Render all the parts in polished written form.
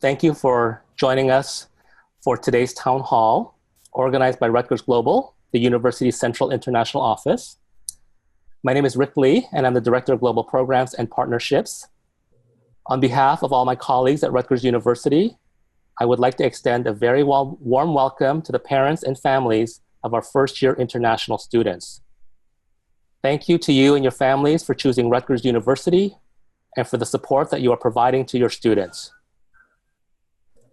Thank you for joining us for today's town hall, organized by Rutgers Global, the university's central international office. My name is Rick Lee, and I'm the Director of Global Programs and Partnerships. On behalf of all my colleagues at Rutgers University, I would like to extend a very warm welcome to the parents and families of our first-year international students. Thank you to you and your families for choosing Rutgers University and for the support that you are providing to your students.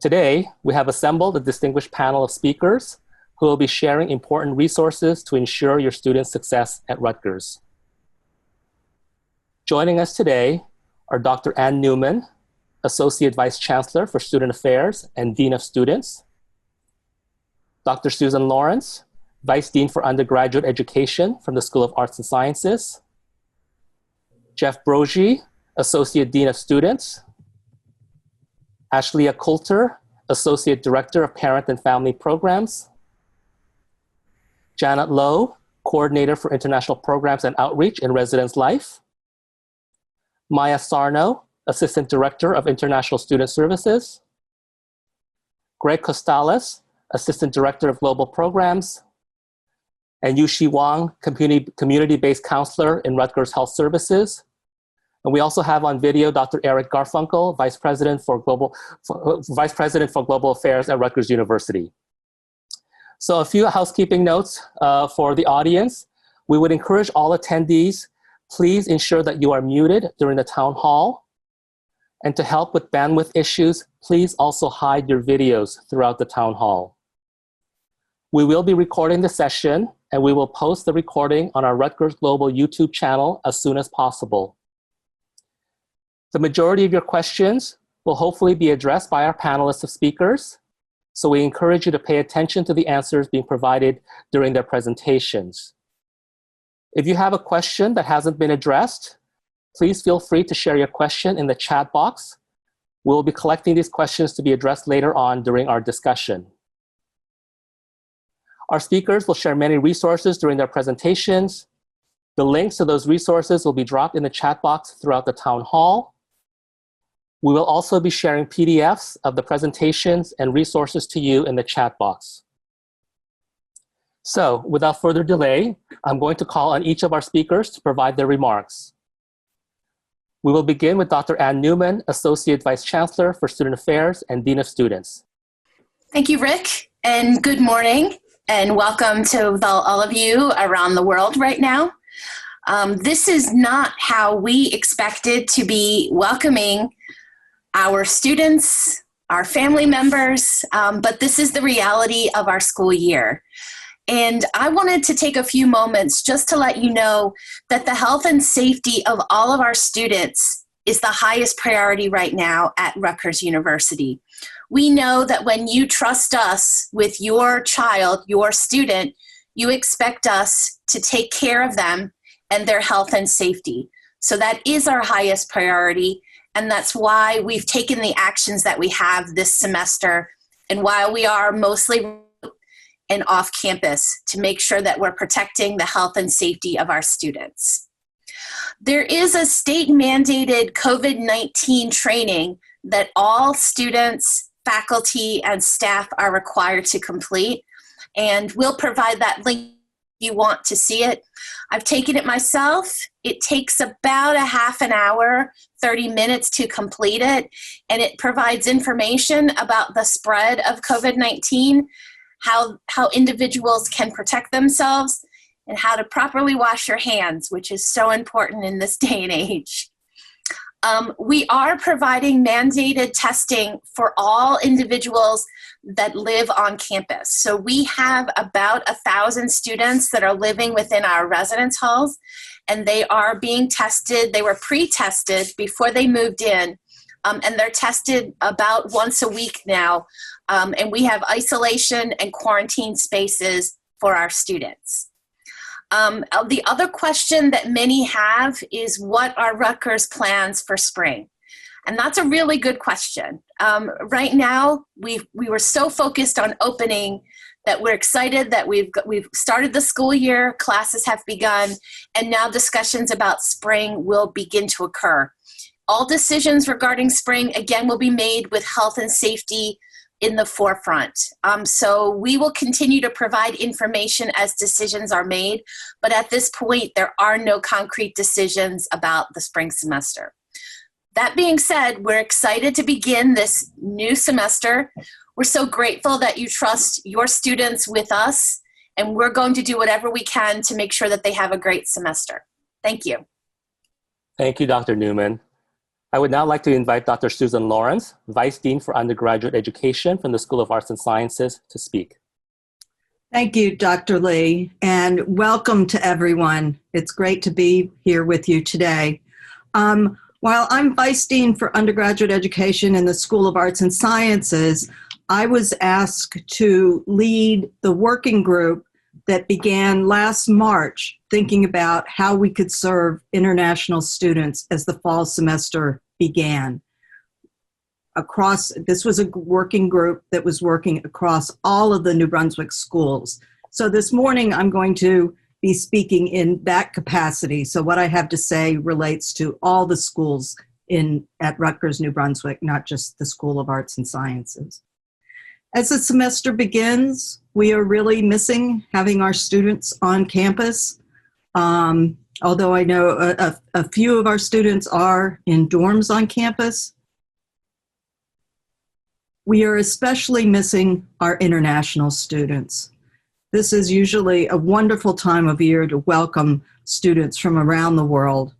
Today, we have assembled a distinguished panel of speakers who will be sharing important resources to ensure your students' success at Rutgers. Joining us today are Dr. Ann Newman, Associate Vice Chancellor for Student Affairs and Dean of Students, Dr. Susan Lawrence, Vice Dean for Undergraduate Education from the School of Arts and Sciences, Jeff Brogy, Associate Dean of Students, Ashleigh Coulter, Associate Director of Parent and Family Programs, Janet Lowe, Coordinator for International Programs and Outreach in Residence Life, Maya Sarno, Assistant Director of International Student Services, Greg Costales, Assistant Director of Global Programs, and Yushi Wang, Community-Based Counselor in Rutgers Health Services. And we also have on video Dr. Eric Garfunkel, Vice President for Global Affairs at Rutgers University. So a few housekeeping notes for the audience. We would encourage all attendees, please ensure that you are muted during the town hall. And to help with bandwidth issues, please also hide your videos throughout the town hall. We will be recording the session, and we will post the recording on our Rutgers Global YouTube channel as soon as possible. The majority of your questions will hopefully be addressed by our panelists of speakers, so we encourage you to pay attention to the answers being provided during their presentations. If you have a question that hasn't been addressed, please feel free to share your question in the chat box. We'll be collecting these questions to be addressed later on during our discussion. Our speakers will share many resources during their presentations. The links to those resources will be dropped in the chat box throughout the town hall. We will also be sharing PDFs of the presentations and resources to you in the chat box. So, without further delay, I'm going to call on each of our speakers to provide their remarks. We will begin with Dr. Ann Newman, Associate Vice Chancellor for Student Affairs and Dean of Students. Thank you, Rick, and good morning, and welcome to all of you around the world right now. This is not how we expected to be welcoming our students, our family members, but this is the reality of our school year. And I wanted to take a few moments just to let you know that the health and safety of all of our students is the highest priority right now at Rutgers University. We know that when you trust us with your child, your student, you expect us to take care of them and their health and safety. So that is our highest priority, and that's why we've taken the actions that we have this semester, and while we are mostly and off campus to make sure that we're protecting the health and safety of our students. There is a state-mandated COVID-19 training that all students, faculty, and staff are required to complete, and we'll provide that link if you want to see it. I've taken it myself. It takes about a half an hour, 30 minutes to complete it, and it provides information about the spread of COVID-19, how individuals can protect themselves, and how to properly wash your hands, which is so important in this day and age. We are providing mandated testing for all individuals that live on campus. So we have about 1,000 students that are living within our residence halls, and they are being tested. They were pre-tested before they moved in, and they're tested about once a week now. And we have isolation and quarantine spaces for our students. The other question that many have is, what are Rutgers' plans for spring? And that's a really good question. Right now, we were so focused on opening that we're excited that we've started the school year, classes have begun, and now discussions about spring will begin to occur. All decisions regarding spring, again, will be made with health and safety in the forefront. So we will continue to provide information as decisions are made, but at this point, there are no concrete decisions about the spring semester. That being said, we're excited to begin this new semester. We're so grateful that you trust your students with us, and we're going to do whatever we can to make sure that they have a great semester. Thank you. Thank you, Dr. Newman. I would now like to invite Dr. Susan Lawrence, Vice Dean for Undergraduate Education from the School of Arts and Sciences, to speak. Thank you, Dr. Lee, and welcome to everyone. It's great to be here with you today. While I'm Vice Dean for Undergraduate Education in the School of Arts and Sciences, I was asked to lead the working group that began last March thinking about how we could serve international students as the fall semester began. This was a working group that was working across all of the New Brunswick schools. So this morning I'm going to be speaking in that capacity. So what I have to say relates to all the schools at Rutgers, New Brunswick, not just the School of Arts and Sciences. As the semester begins, we are really missing having our students on campus. Although I know a few of our students are in dorms on campus, we are especially missing our international students. This is usually a wonderful time of year to welcome students from around the world.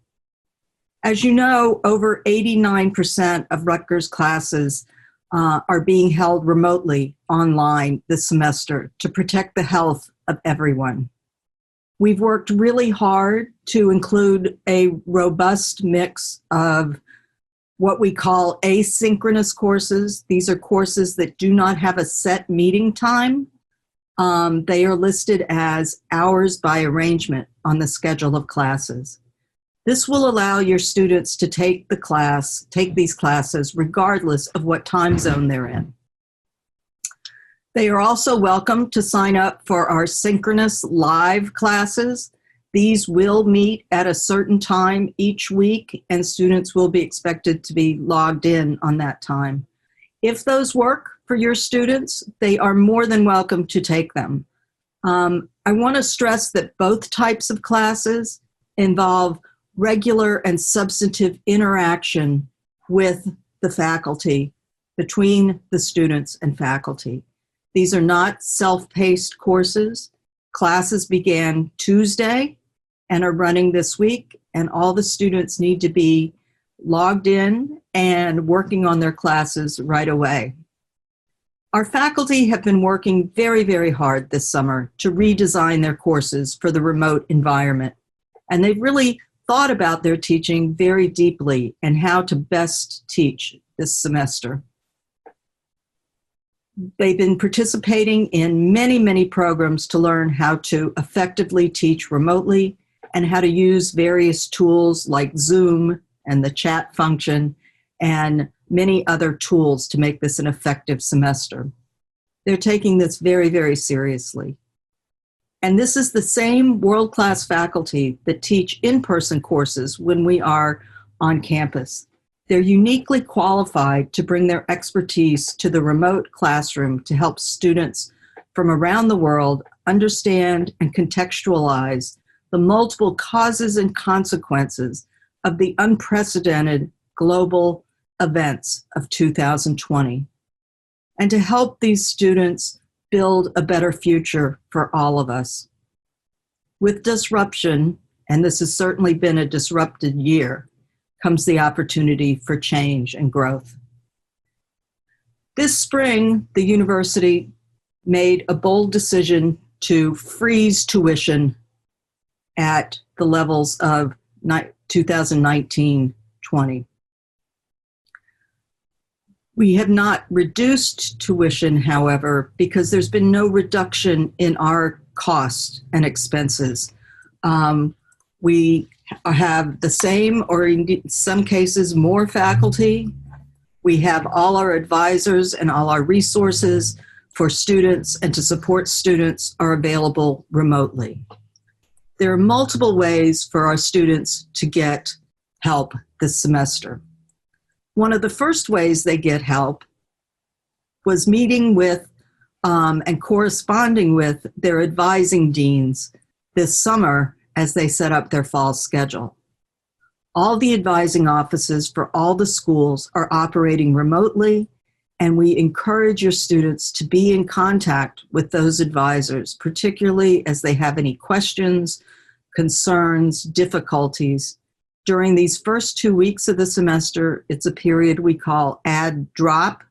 As you know, over 89% of Rutgers classes are being held remotely online this semester to protect the health of everyone. We've worked really hard to include a robust mix of what we call asynchronous courses. These are courses that do not have a set meeting time. They are listed as hours by arrangement on the schedule of classes. This will allow your students to take these classes regardless of what time zone they're in. They are also welcome to sign up for our Synchronous live classes. These will meet at a certain time each week, and students will be expected to be logged in on that time. If those work for your students, they are more than welcome to take them. I want to stress that both types of classes involve regular and substantive interaction with the faculty, between the students and faculty. These are not self-paced courses. Classes began Tuesday and are running this week, and all the students need to be logged in and working on their classes right away. Our faculty have been working very, very hard this summer to redesign their courses for the remote environment, and they've really thought about their teaching very deeply and how to best teach this semester. They've been participating in many, many programs to learn how to effectively teach remotely and how to use various tools like Zoom and the chat function and many other tools to make this an effective semester. They're taking this very, very seriously. And this is the same world-class faculty that teach in-person courses when we are on campus. They're uniquely qualified to bring their expertise to the remote classroom to help students from around the world understand and contextualize the multiple causes and consequences of the unprecedented global events of 2020, and to help these students build a better future for all of us. With disruption, and this has certainly been a disrupted year, comes the opportunity for change and growth. This spring, the university made a bold decision to freeze tuition at the levels of 2019-20. We have not reduced tuition, however, because there's been no reduction in our costs and expenses. We have the same, or in some cases more, faculty. We have all our advisors and all our resources for students and to support students are available remotely. There are multiple ways for our students to get help this semester. One of the first ways they get help was meeting with and corresponding with their advising deans this summer as they set up their fall schedule. All the advising offices for all the schools are operating remotely, and we encourage your students to be in contact with those advisors, particularly as they have any questions, concerns, difficulties. During these first 2 weeks of the semester, it's a period we call add drop,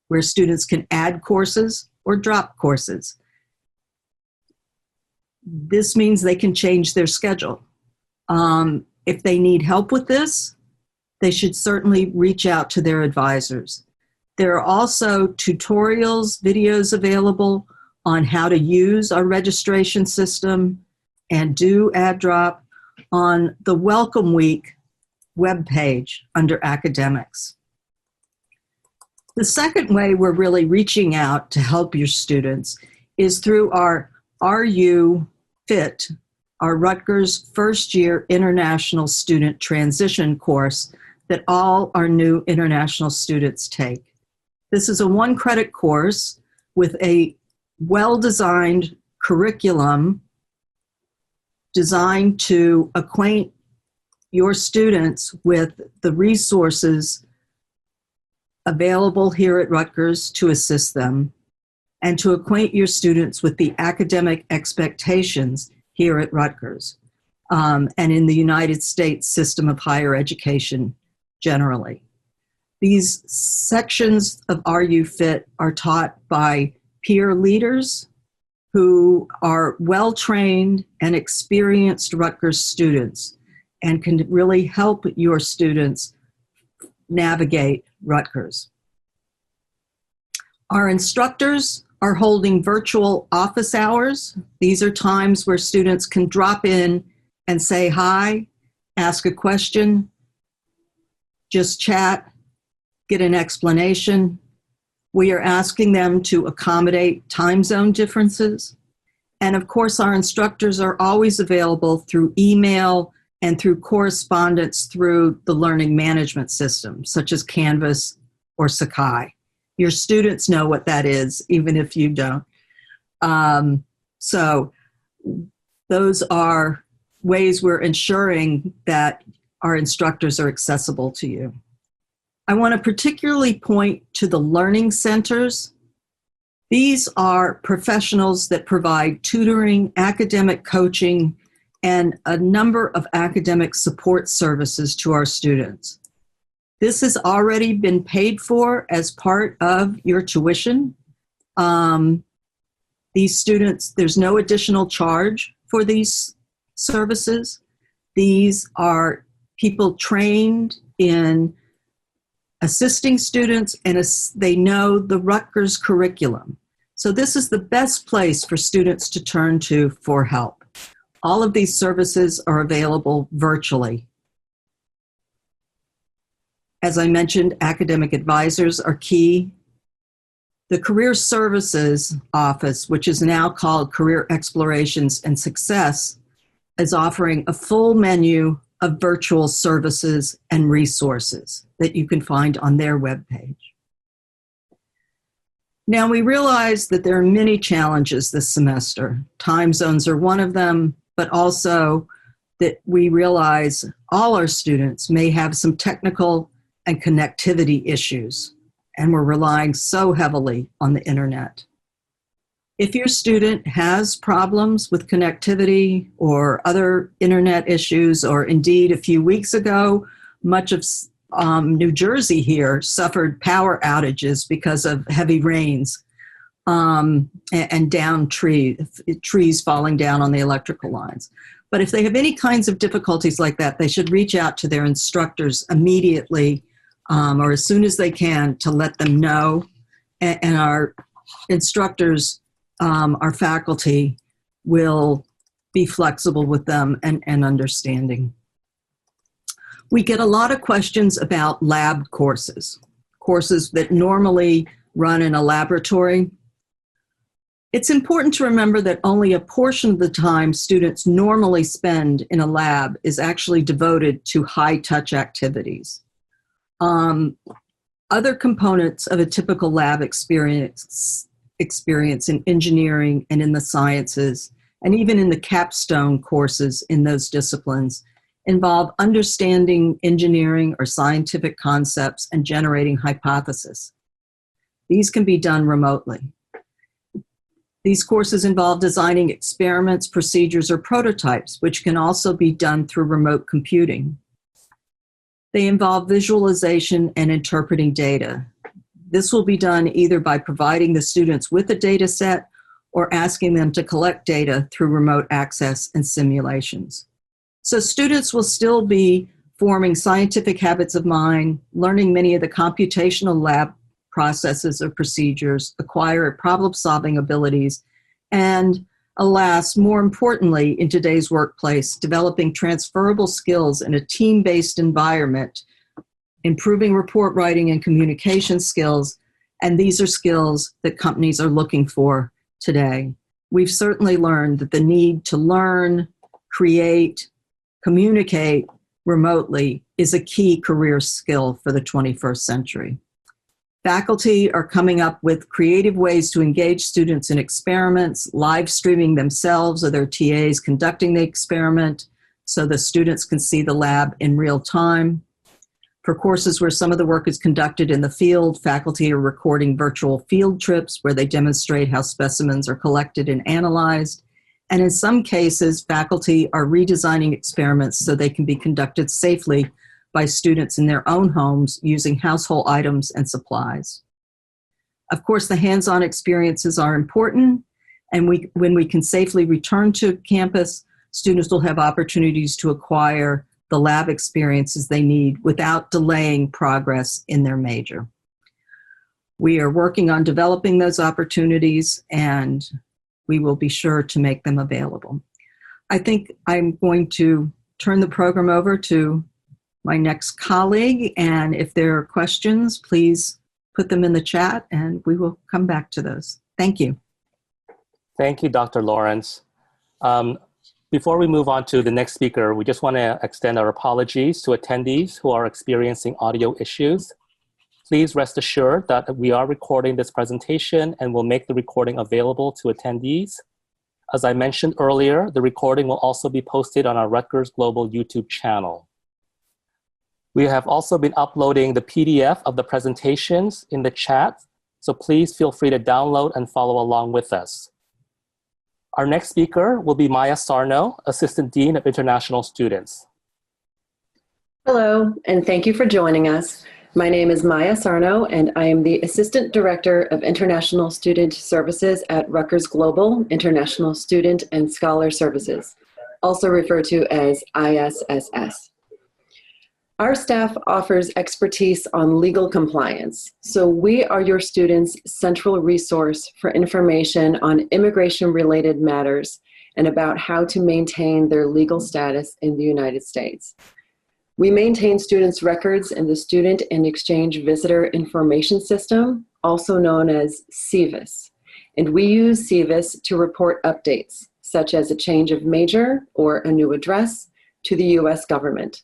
where students can add courses or drop courses. This means they can change their schedule. If they need help with this, they should certainly reach out to their advisors. There are also tutorials, videos available on how to use our registration system and do add drop on the Welcome Week webpage under academics. The second way we're really reaching out to help your students is through our RU Fit, our Rutgers first-year International Student Transition course that all our new international students take. This is a 1-credit course with a well-designed curriculum designed to acquaint your students with the resources available here at Rutgers to assist them, and to acquaint your students with the academic expectations here at Rutgers and in the United States system of higher education generally. These sections of RU Fit are taught by peer leaders who are well-trained and experienced Rutgers students and can really help your students navigate Rutgers. Our instructors are holding virtual office hours. These are times where students can drop in and say hi, ask a question, just chat, get an explanation. We are asking them to accommodate time zone differences. And of course, our instructors are always available through email and through correspondence through the learning management system, such as Canvas or Sakai. Your students know what that is, even if you don't. So those are ways we're ensuring that our instructors are accessible to you. I want to particularly point to the learning centers. These are professionals that provide tutoring, academic coaching, and a number of academic support services to our students. This has already been paid for as part of your tuition. These students, there's no additional charge for these services. These are people trained in assisting students, and they know the Rutgers curriculum. So this is the best place for students to turn to for help. All of these services are available virtually. As I mentioned, academic advisors are key. The Career Services Office, which is now called Career Explorations and Success, is offering a full menu of virtual services and resources that you can find on their webpage. Now, we realize that there are many challenges this semester. Time zones are one of them, but also that we realize all our students may have some technical and connectivity issues, and we're relying so heavily on the internet. If your student has problems with connectivity or other internet issues, or indeed a few weeks ago, much of New Jersey here suffered power outages because of heavy rains and down trees falling down on the electrical lines. But if they have any kinds of difficulties like that, they should reach out to their instructors immediately or as soon as they can to let them know. And our instructors, our faculty, will be flexible with them and understanding. We get a lot of questions about lab courses that normally run in a laboratory. It's important to remember that only a portion of the time students normally spend in a lab is actually devoted to high-touch activities. Other components of a typical lab experience in engineering and in the sciences, and even in the capstone courses in those disciplines, involve understanding engineering or scientific concepts and generating hypotheses. These can be done remotely. These courses involve designing experiments, procedures, or prototypes, which can also be done through remote computing. They involve visualization and interpreting data. This will be done either by providing the students with a data set or asking them to collect data through remote access and simulations. So students will still be forming scientific habits of mind, learning many of the computational lab processes or procedures, acquire problem-solving abilities, and alas, more importantly, in today's workplace, developing transferable skills in a team-based environment, improving report writing and communication skills, and these are skills that companies are looking for today. We've certainly learned that the need to learn, create, communicate remotely is a key career skill for the 21st century. Faculty are coming up with creative ways to engage students in experiments, live streaming themselves or their TAs conducting the experiment so the students can see the lab in real time. For courses where some of the work is conducted in the field, faculty are recording virtual field trips where they demonstrate how specimens are collected and analyzed. And in some cases, faculty are redesigning experiments so they can be conducted safely by students in their own homes using household items and supplies. Of course, the hands-on experiences are important, and when we can safely return to campus, students will have opportunities to acquire the lab experiences they need without delaying progress in their major. We are working on developing those opportunities, and we will be sure to make them available. I think I'm going to turn the program over to my next colleague, and if there are questions, please put them in the chat and we will come back to those. Thank you. Thank you, Dr. Lawrence. Before we move on to the next speaker, we just want to extend our apologies to attendees who are experiencing audio issues. Please rest assured that we are recording this presentation and will make the recording available to attendees. As I mentioned earlier, the recording will also be posted on our Rutgers Global YouTube channel. We have also been uploading the PDF of the presentations in the chat, so please feel free to download and follow along with us. Our next speaker will be Maya Sarno, Assistant Dean of International Students. Hello, and thank you for joining us. My name is Maya Sarno, and I am the Assistant Director of International Student Services at Rutgers Global International Student and Scholar Services, also referred to as ISSS. Our staff offers expertise on legal compliance, so we are your students' central resource for information on immigration-related matters and about how to maintain their legal status in the United States. We maintain students' records in the Student and Exchange Visitor Information System, also known as SEVIS, and we use SEVIS to report updates, such as a change of major or a new address, to the U.S. government.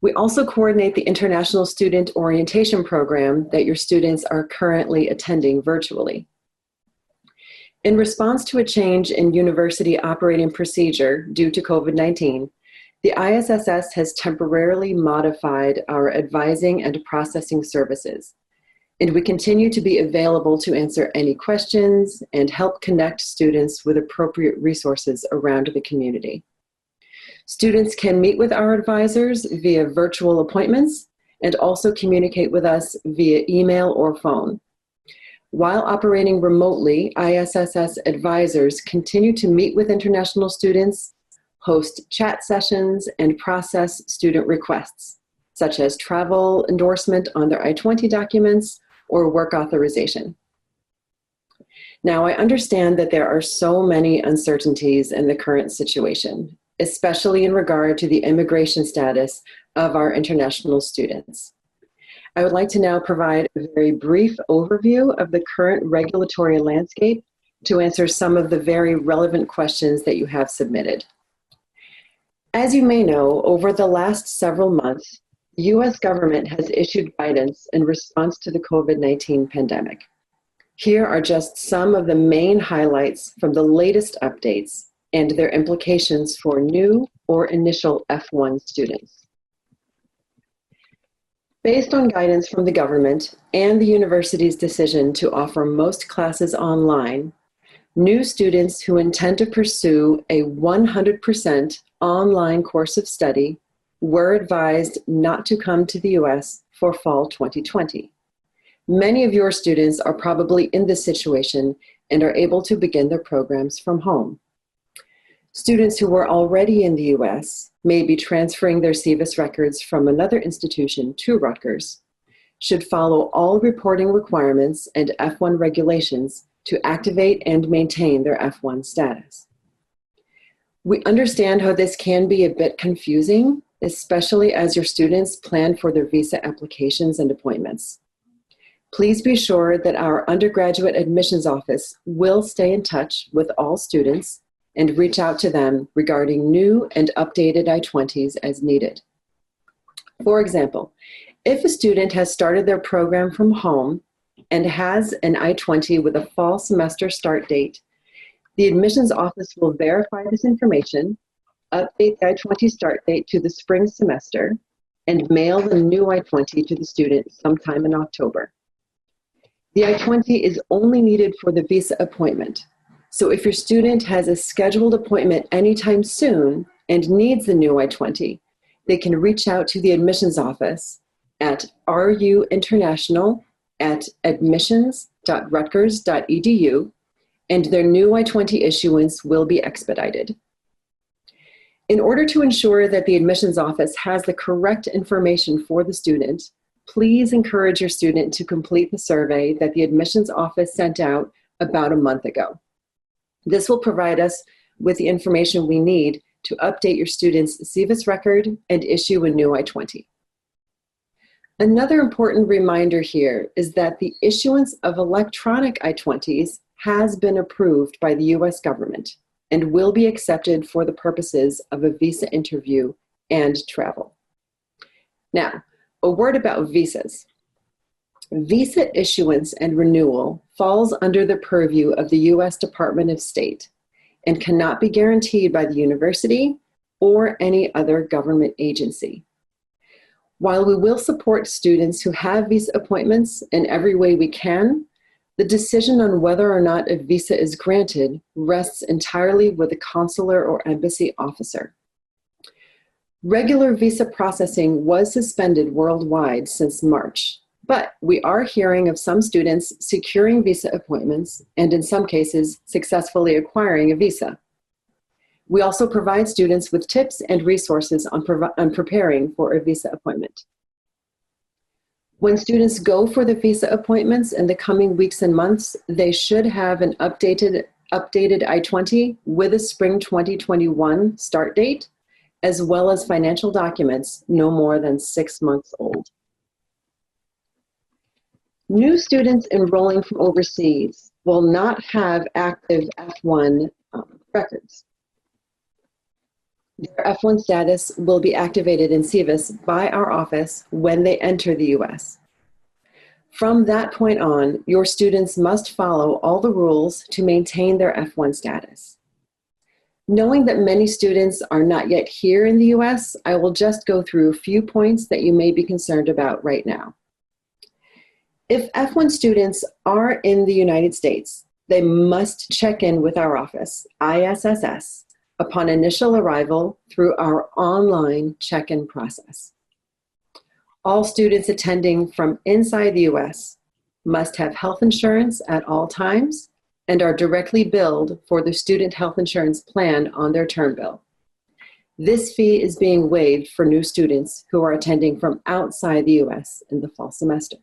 We also coordinate the International Student Orientation Program that your students are currently attending virtually. In response to a change in university operating procedure due to COVID-19, the ISSS has temporarily modified our advising and processing services, and we continue to be available to answer any questions and help connect students with appropriate resources around the community. Students can meet with our advisors via virtual appointments and also communicate with us via email or phone. While operating remotely, ISSS advisors continue to meet with international students, host chat sessions, and process student requests, such as travel endorsement on their I-20 documents or work authorization. Now, I understand that there are so many uncertainties in the current situation, especially in regard to the immigration status of our international students. I would like to now provide a very brief overview of the current regulatory landscape to answer some of the very relevant questions that you have submitted. As you may know, over the last several months, the U.S. government has issued guidance in response to the COVID-19 pandemic. Here are just some of the main highlights from the latest updates and their implications for new or initial F1 students. Based on guidance from the government and the university's decision to offer most classes online, new students who intend to pursue a 100% online course of study were advised not to come to the U.S. for fall 2020. Many of your students are probably in this situation and are able to begin their programs from home. Students who were already in the U.S. may be transferring their SEVIS records from another institution to Rutgers, should follow all reporting requirements and F1 regulations to activate and maintain their F1 status. We understand how this can be a bit confusing, especially as your students plan for their visa applications and appointments. Please be sure that our undergraduate admissions office will stay in touch with all students and reach out to them regarding new and updated I-20s as needed. For example, if a student has started their program from home and has an I-20 with a fall semester start date, the admissions office will verify this information, update the I-20 start date to the spring semester, and mail the new I-20 to the student sometime in October. The I-20 is only needed for the visa appointment. So if your student has a scheduled appointment anytime soon and needs the new I-20, they can reach out to the admissions office at ruinternational@admissions.rutgers.edu, and their new I-20 issuance will be expedited. In order to ensure that the admissions office has the correct information for the student, please encourage your student to complete the survey that the admissions office sent out about a month ago. This will provide us with the information we need to update your student's SEVIS record and issue a new I-20. Another important reminder here is that the issuance of electronic I-20s has been approved by the U.S. government and will be accepted for the purposes of a visa interview and travel. Now, a word about visas. Visa issuance and renewal falls under the purview of the U.S. Department of State and cannot be guaranteed by the university or any other government agency. While we will support students who have visa appointments in every way we can, the decision on whether or not a visa is granted rests entirely with the consular or embassy officer. Regular visa processing was suspended worldwide since March, but we are hearing of some students securing visa appointments and in some cases successfully acquiring a visa. We also provide students with tips and resources on preparing for a visa appointment. When students go for the visa appointments in the coming weeks and months, they should have an updated I-20 with a spring 2021 start date, as well as financial documents no more than 6 months old. New students enrolling from overseas will not have active F1 records. Their F1 status will be activated in SEVIS by our office when they enter the U.S. From that point on, your students must follow all the rules to maintain their F1 status. Knowing that many students are not yet here in the U.S., I will just go through a few points that you may be concerned about right now. If F1 students are in the United States, they must check in with our office, ISSS, upon initial arrival through our online check-in process. All students attending from inside the U.S. must have health insurance at all times and are directly billed for the student health insurance plan on their term bill. This fee is being waived for new students who are attending from outside the U.S. in the fall semester.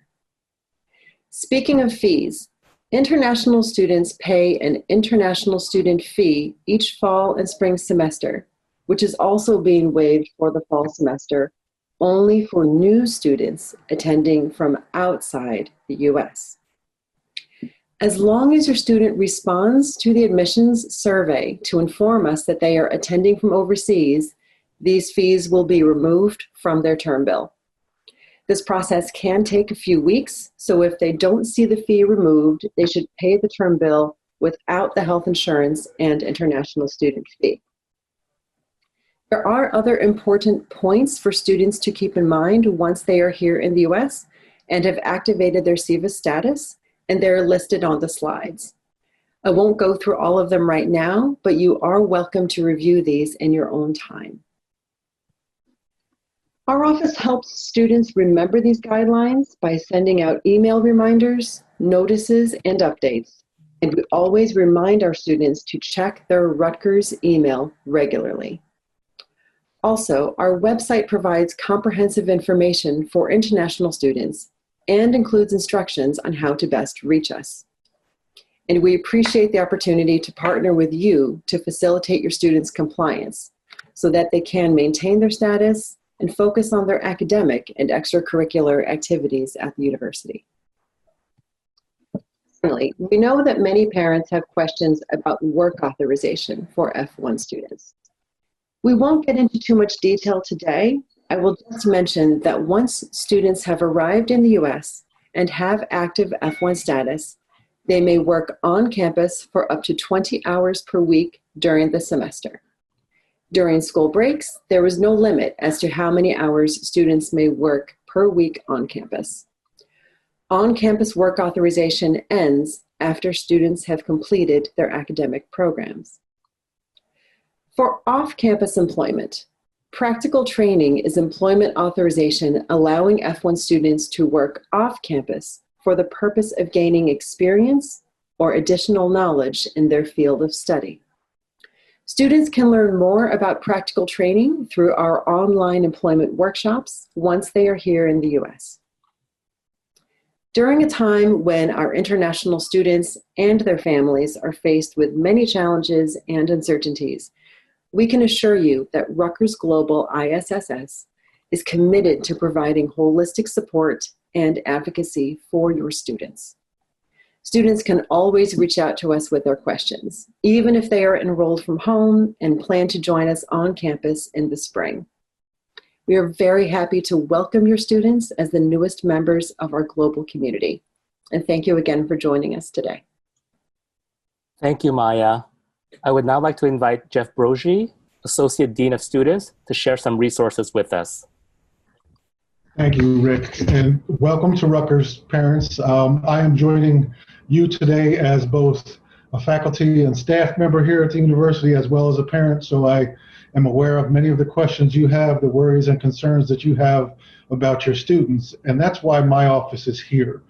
Speaking of fees, international students pay an international student fee each fall and spring semester, which is also being waived for the fall semester only for new students attending from outside the U.S. As long as your student responds to the admissions survey to inform us that they are attending from overseas, these fees will be removed from their term bill. This process can take a few weeks, so if they don't see the fee removed, they should pay the term bill without the health insurance and international student fee. There are other important points for students to keep in mind once they are here in the US and have activated their SEVA status, and they're listed on the slides. I won't go through all of them right now, but you are welcome to review these in your own time. Our office helps students remember these guidelines by sending out email reminders, notices, and updates. And we always remind our students to check their Rutgers email regularly. Also, our website provides comprehensive information for international students and includes instructions on how to best reach us. And we appreciate the opportunity to partner with you to facilitate your students' compliance so that they can maintain their status and focus on their academic and extracurricular activities at the university. Finally, we know that many parents have questions about work authorization for F1 students. We won't get into too much detail today. I will just mention that once students have arrived in the US and have active F1 status, they may work on campus for up to 20 hours per week during the semester. During school breaks, there is no limit as to how many hours students may work per week on campus. On-campus work authorization ends after students have completed their academic programs. For off-campus employment, practical training is employment authorization allowing F1 students to work off-campus for the purpose of gaining experience or additional knowledge in their field of study. Students can learn more about practical training through our online employment workshops once they are here in the US. During a time when our international students and their families are faced with many challenges and uncertainties, we can assure you that Rutgers Global ISSS is committed to providing holistic support and advocacy for your students. Students can always reach out to us with their questions, even if they are enrolled from home and plan to join us on campus in the spring. We are very happy to welcome your students as the newest members of our global community. And thank you again for joining us today. Thank you, Maya. I would now like to invite Jeff Brogy, Associate Dean of Students, to share some resources with us. Thank you, Rick, and welcome to Rutgers, parents. I am joining you today as both a faculty and staff member here at the university, as well as a parent, so I am aware of many of the questions you have, the worries and concerns that you have about your students, and that's why my office is here.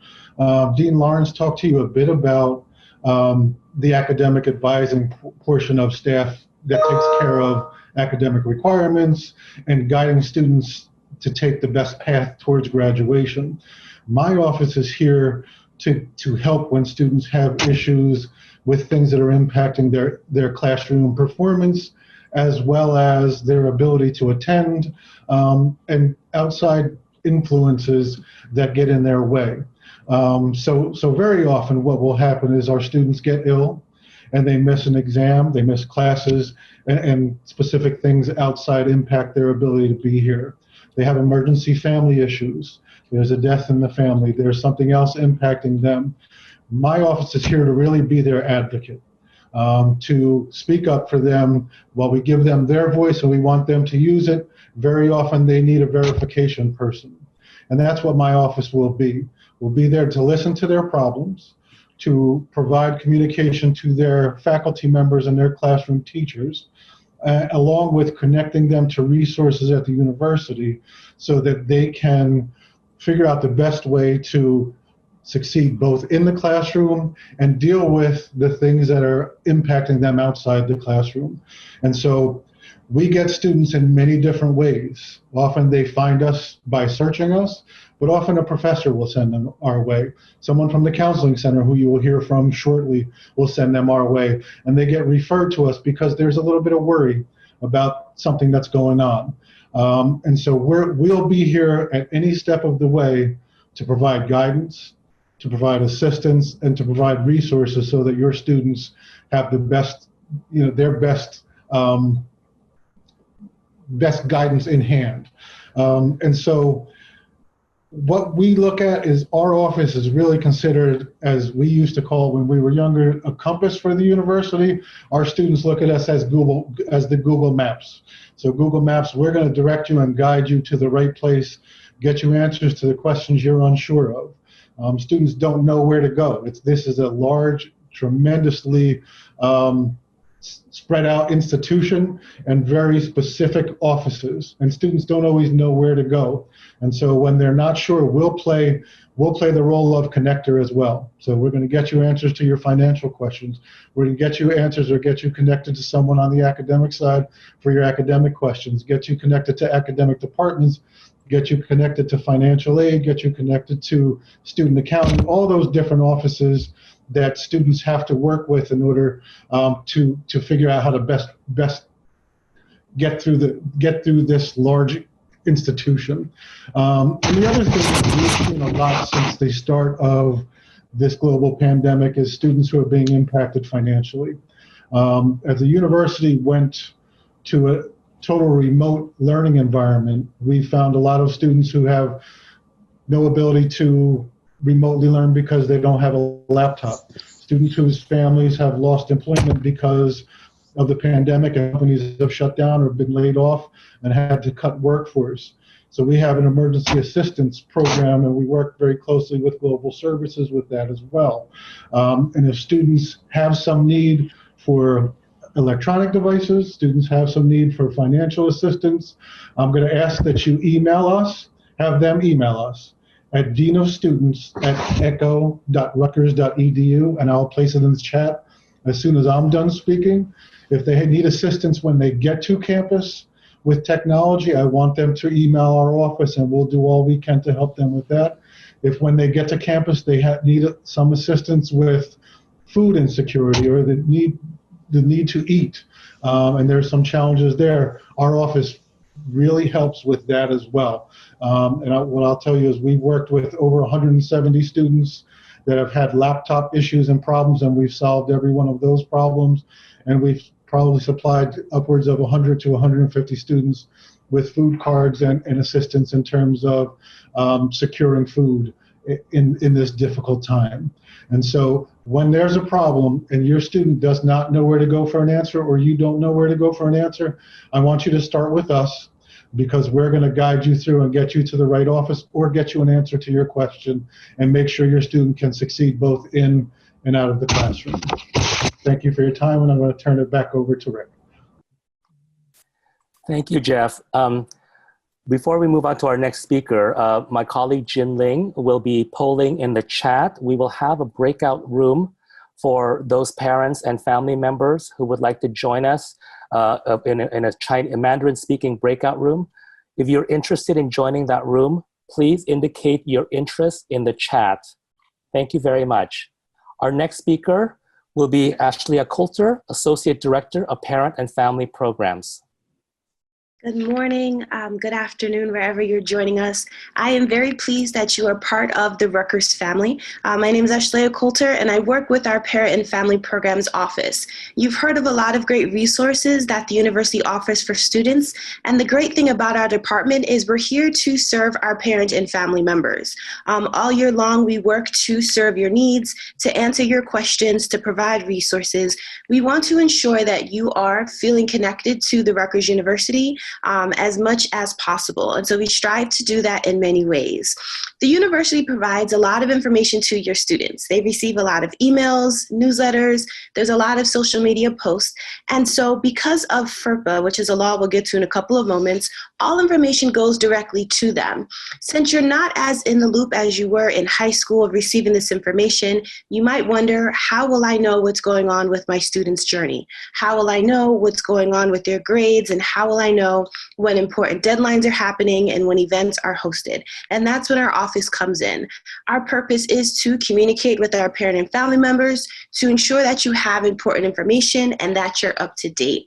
Dean Lawrence talked to you a bit about the academic advising portion of staff that takes care of academic requirements and guiding students to take the best path towards graduation. My office is here to help when students have issues with things that are impacting their classroom performance, as well as their ability to attend, and outside influences that get in their way. So very often what will happen is our students get ill and they miss an exam, they miss classes, and specific things outside impact their ability to be here. They have emergency family issues. There's a death in the family. There's something else impacting them. My office is here to really be their advocate, to speak up for them while we give them their voice and we want them to use it. Very often they need a verification person. And that's what my office will be. We'll be there to listen to their problems, to provide communication to their faculty members and their classroom teachers, along with connecting them to resources at the university so that they can figure out the best way to succeed both in the classroom and deal with the things that are impacting them outside the classroom. And so we get students in many different ways. Often they find us by searching us, but often a professor will send them our way. Someone from the counseling center, who you will hear from shortly, will send them our way. And they get referred to us because there's a little bit of worry about something that's going on. And so we'll be here at any step of the way to provide guidance, to provide assistance, and to provide resources so that your students have the best, their best guidance in hand. And so what we look at is our office is really considered, as we used to call it when we were younger, a compass for the university. Our students look at us as the Google Maps. So Google Maps, we're going to direct you and guide you to the right place, get you answers to the questions you're unsure of. Students don't know where to go. This is a large, tremendously spread out institution and very specific offices, and students don't always know where to go. And so when they're not sure, we'll play the role of connector as well. So we're going to get you answers to your financial questions. We're going to get you answers or get you connected to someone on the academic side for your academic questions, get you connected to academic departments, get you connected to financial aid, get you connected to student accounting, all those different offices that students have to work with in order to figure out how to best get through this large institution. And the other thing that we've seen a lot since the start of this global pandemic is students who are being impacted financially. As the university went to a total remote learning environment, we found a lot of students who have no ability to remotely learn because they don't have a laptop. Students whose families have lost employment because of the pandemic and companies have shut down or been laid off and had to cut workforce. So we have an emergency assistance program, and we work very closely with global services with that as well. And if students have some need for electronic devices, students have some need for financial assistance, I'm going to ask that you email us, have them email us at deanofstudents@echo.rutgers.edu, and I'll place it in the chat as soon as I'm done speaking. If they need assistance when they get to campus with technology, I want them to email our office, and we'll do all we can to help them with that. If when they get to campus they need some assistance with food insecurity or the need to eat, and there's some challenges there, our office really helps with that as well. What I'll tell you is we've worked with over 170 students that have had laptop issues and problems, and we've solved every one of those problems. And we've probably supplied upwards of 100 to 150 students with food cards and assistance in terms of securing food in this difficult time. And so when there's a problem and your student does not know where to go for an answer, or you don't know where to go for an answer, I want you to start with us, because we're going to guide you through and get you to the right office or get you an answer to your question and make sure your student can succeed both in and out of the classroom. Thank you for your time, and I'm going to turn it back over to Rick. Thank you, Jeff. Before we move on to our next speaker, my colleague Jin Ling will be polling in the chat. We will have a breakout room for those parents and family members who would like to join us in a Mandarin-speaking breakout room. If you're interested in joining that room, please indicate your interest in the chat. Thank you very much. Our next speaker will be Ashley Coulter, Associate Director of Parent and Family Programs. Good morning, good afternoon, wherever you're joining us. I am very pleased that you are part of the Rutgers family. My name is Ashley Coulter, and I work with our Parent and Family Programs Office. You've heard of a lot of great resources that the university offers for students, and the great thing about our department is we're here to serve our parent and family members. All year long, we work to serve your needs, to answer your questions, to provide resources. We want to ensure that you are feeling connected to the Rutgers University as much as possible. And so we strive to do that in many ways. The university provides a lot of information to your students. They receive a lot of emails, newsletters, there's a lot of social media posts. And so because of FERPA, which is a law we'll get to in a couple of moments, all information goes directly to them. Since you're not as in the loop as you were in high school of receiving this information, you might wonder, how will I know what's going on with my student's journey? How will I know what's going on with their grades? And how will I know when important deadlines are happening and when events are hosted? And that's when our office comes in. Our purpose is to communicate with our parent and family members to ensure that you have important information and that you're up to date.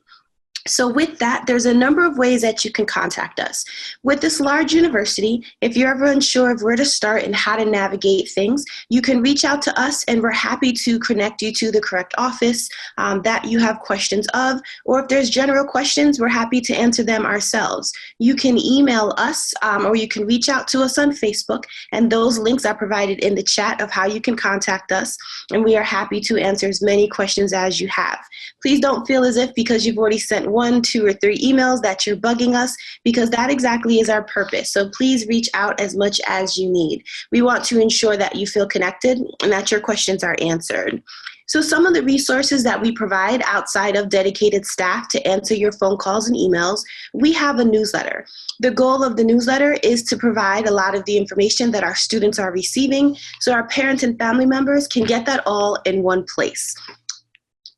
So with that, there's a number of ways that you can contact us. With this large university, if you're ever unsure of where to start and how to navigate things, you can reach out to us and we're happy to connect you to the correct office that you have questions of. Or if there's general questions, we're happy to answer them ourselves. You can email us or you can reach out to us on Facebook, and those links are provided in the chat of how you can contact us, and we are happy to answer as many questions as you have. Please don't feel as if because you've already sent 1, 2, or 3 emails that you're bugging us, because that exactly is our purpose. So please reach out as much as you need. We want to ensure that you feel connected and that your questions are answered. So some of the resources that we provide outside of dedicated staff to answer your phone calls and emails, we have a newsletter. The goal of the newsletter is to provide a lot of the information that our students are receiving so our parents and family members can get that all in one place.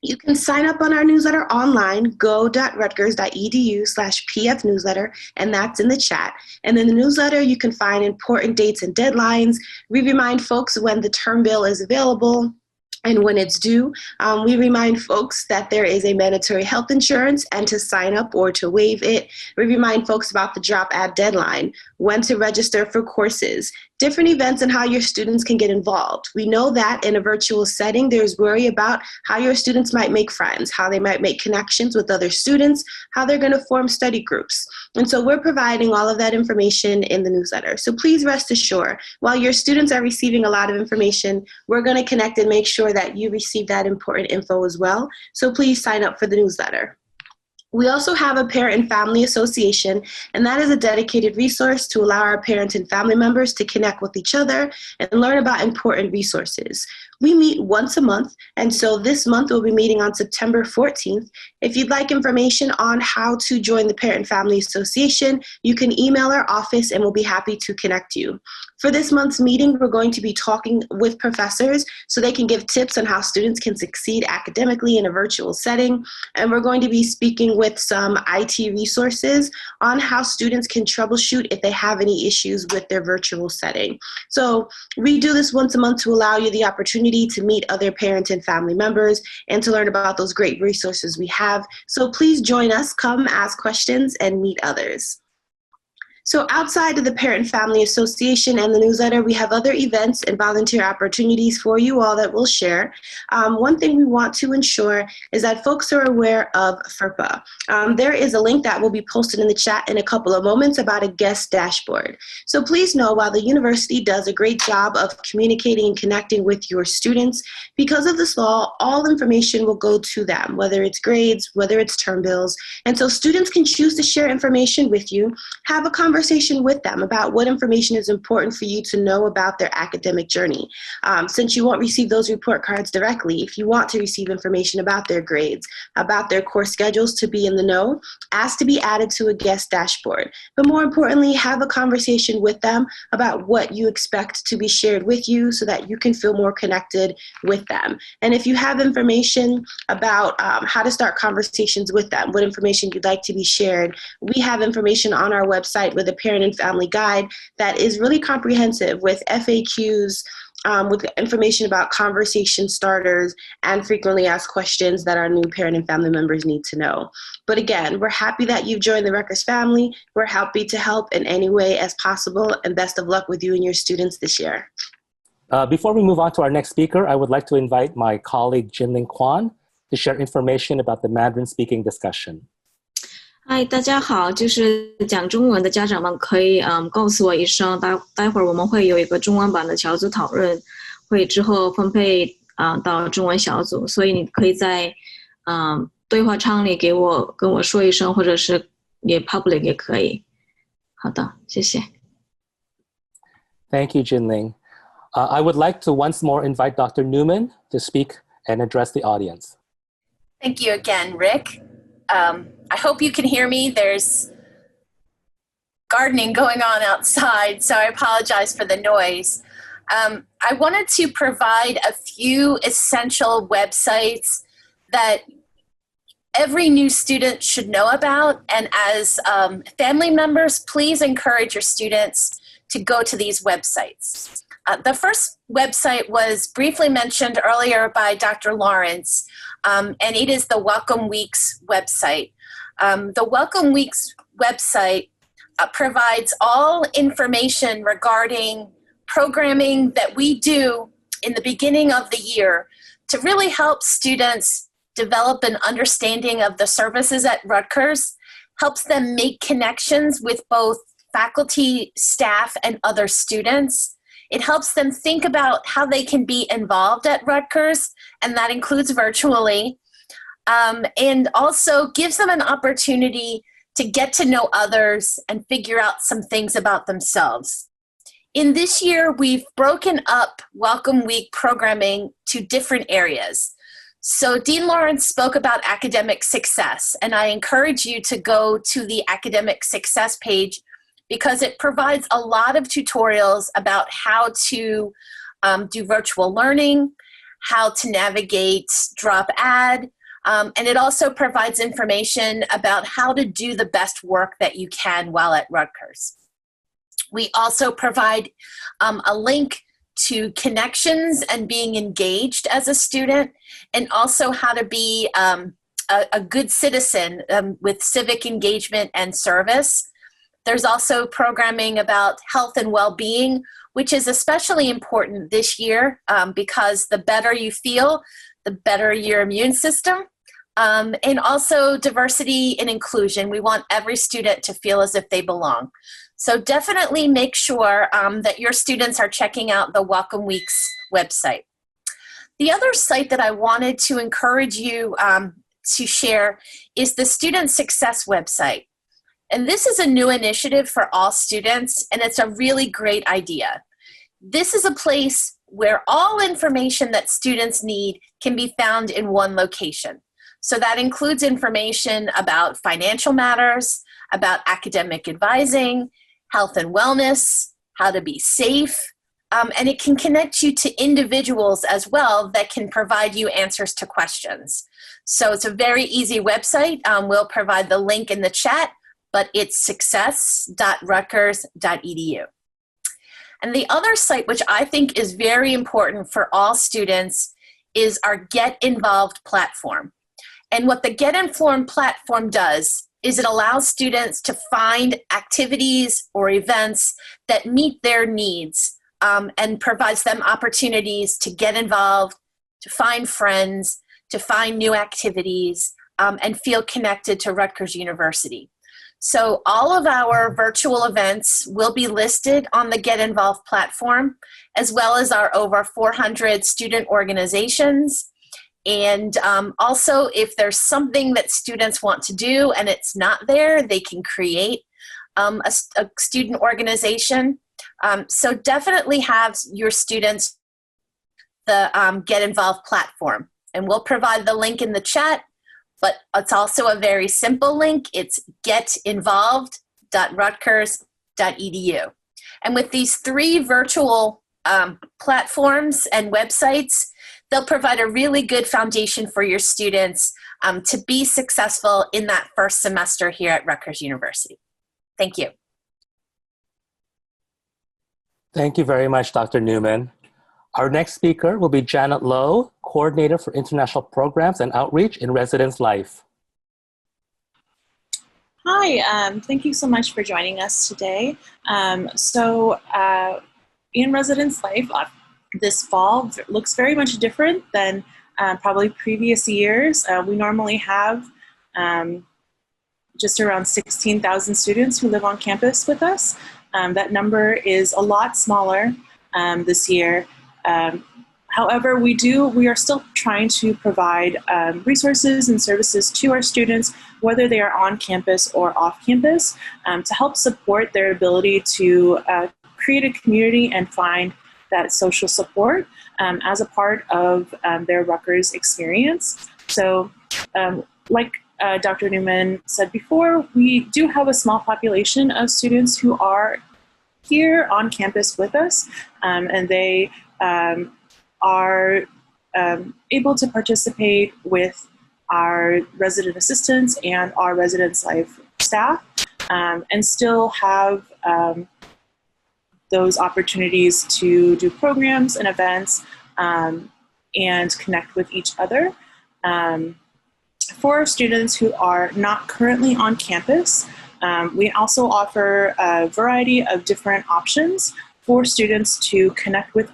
You can sign up on our newsletter online, go.rutgers.edu/pf newsletter, and that's in the chat. And in the newsletter, you can find important dates and deadlines. We remind folks when the term bill is available and when it's due. We remind folks that there is a mandatory health insurance and to sign up or to waive it. We remind folks about the drop add deadline, when to register for courses, different events and how your students can get involved. We know that in a virtual setting, there's worry about how your students might make friends, how they might make connections with other students, how they're going to form study groups. And so we're providing all of that information in the newsletter. So please rest assured, while your students are receiving a lot of information, we're going to connect and make sure that you receive that important info as well. So please sign up for the newsletter. We also have a parent and family association, and that is a dedicated resource to allow our parents and family members to connect with each other and learn about important resources. We meet once a month, and so this month we'll be meeting on September 14th. If you'd like information on how to join the Parent and Family Association, you can email our office and we'll be happy to connect you. For this month's meeting, we're going to be talking with professors so they can give tips on how students can succeed academically in a virtual setting. And we're going to be speaking with some IT resources on how students can troubleshoot if they have any issues with their virtual setting. So we do this once a month to allow you the opportunity to meet other parents and family members and to learn about those great resources we have. So please join us, come ask questions, and meet others. So outside of the Parent and Family Association and the newsletter, we have other events and volunteer opportunities for you all that we'll share. One thing we want to ensure is that folks are aware of FERPA. There is a link that will be posted in the chat in a couple of moments about a guest dashboard. So please know, while the university does a great job of communicating and connecting with your students, because of this law, all information will go to them, whether it's grades, whether it's term bills. And so students can choose to share information with you, have a conversation with them about what information is important for you to know about their academic journey. Since you won't receive those report cards directly, if you want to receive information about their grades, about their course schedules to be in the know, ask to be added to a guest dashboard. But more importantly, have a conversation with them about what you expect to be shared with you so that you can feel more connected with them. And if you have information about how to start conversations with them, what information you'd like to be shared, we have information on our website with a parent and family guide that is really comprehensive with FAQs, with information about conversation starters and frequently asked questions that our new parent and family members need to know. But again, we're happy that you've joined the Rutgers family. We're happy to help in any way as possible, and best of luck with you and your students this year. Before we move on to our next speaker, I would like to invite my colleague Jinling Kwan to share information about the Mandarin speaking discussion. 嗨，大家好，就是讲中文的家长们可以告诉我一声，待会儿我们会有一个中文版的小组讨论会，之后分配到中文小组，所以你可以在对话窗里跟我说一声，或者是也 public 也可以。好的，谢谢。Thank you, Jinling. I would like to once more invite Dr. Newman to speak and address the audience. Thank you again, Rick. I hope you can hear me. There's gardening going on outside, so I apologize for the noise. I wanted to provide a few essential websites that every new student should know about, and as family members, please encourage your students to go to these websites. The first website was briefly mentioned earlier by Dr. Lawrence, and it is the Welcome Weeks website. The Welcome Weeks website provides all information regarding programming that we do in the beginning of the year to really help students develop an understanding of the services at Rutgers, helps them make connections with both faculty, staff, and other students. It helps them think about how they can be involved at Rutgers, and that includes virtually, and also gives them an opportunity to get to know others and figure out some things about themselves. In this year, we've broken up Welcome Week programming to different areas. So Dean Lawrence spoke about academic success, and I encourage you to go to the academic success page because it provides a lot of tutorials about how to do virtual learning, how to navigate drop add, and it also provides information about how to do the best work that you can while at Rutgers. We also provide a link to connections and being engaged as a student, and also how to be a good citizen with civic engagement and service. There's also programming about health and well-being, which is especially important this year because the better you feel, the better your immune system. And also diversity and inclusion. We want every student to feel as if they belong. So definitely make sure that your students are checking out the Welcome Weeks website. The other site that I wanted to encourage you to share is the Student Success website. And this is a new initiative for all students, and it's a really great idea. This is a place where all information that students need can be found in one location. So that includes information about financial matters, about academic advising, health and wellness, how to be safe, and it can connect you to individuals as well that can provide you answers to questions. So it's a very easy website. We'll provide the link in the chat, but it's success.rutgers.edu. And the other site, which I think is very important for all students, is our Get Involved platform. And what the Get Informed platform does is it allows students to find activities or events that meet their needs and provides them opportunities to get involved, to find friends, to find new activities, and feel connected to Rutgers University. So all of our virtual events will be listed on the Get Involved platform, as well as our over 400 student organizations. And also, if there's something that students want to do and it's not there, they can create a student organization. So definitely have your students the Get Involved platform. And we'll provide the link in the chat, but it's also a very simple link. It's getinvolved.rutgers.edu. And with these 3 virtual platforms and websites, they'll provide a really good foundation for your students to be successful in that first semester here at Rutgers University. Thank you. Thank you very much, Dr. Newman. Our next speaker will be Janet Lowe, Coordinator for International Programs and Outreach in Residence Life. Hi, thank you so much for joining us today. In Residence Life, this fall looks very much different than probably previous years. We normally have just around 16,000 students who live on campus with us. That number is a lot smaller this year. However, we are still trying to provide resources and services to our students, whether they are on campus or off campus, to help support their ability to create a community and find that social support as a part of their Rutgers experience. So like Dr. Newman said before, we do have a small population of students who are here on campus with us, and they are able to participate with our resident assistants and our Residence Life staff, and still have those opportunities to do programs and events and connect with each other. for students who are not currently on campus, we also offer a variety of different options for students to connect with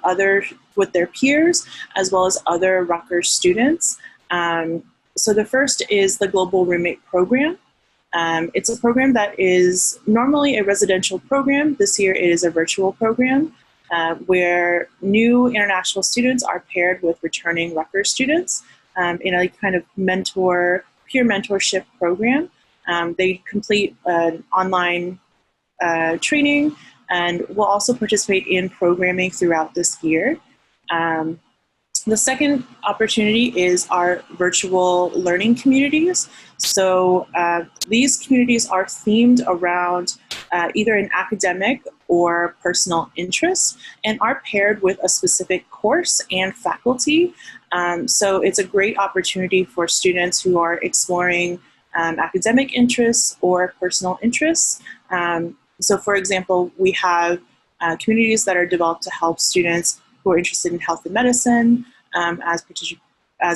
their peers, as well as other Rutgers students. So the first is the Global Roommate Program. It's a program that is normally a residential program. This year it is a virtual program where new international students are paired with returning Rutgers students in a kind of peer mentorship program. They complete an online training and will also participate in programming throughout this year. The second opportunity is our virtual learning communities. So these communities are themed around either an academic or personal interest and are paired with a specific course and faculty. So it's a great opportunity for students who are exploring academic interests or personal interests. So for example, we have communities that are developed to help students who are interested in health and medicine as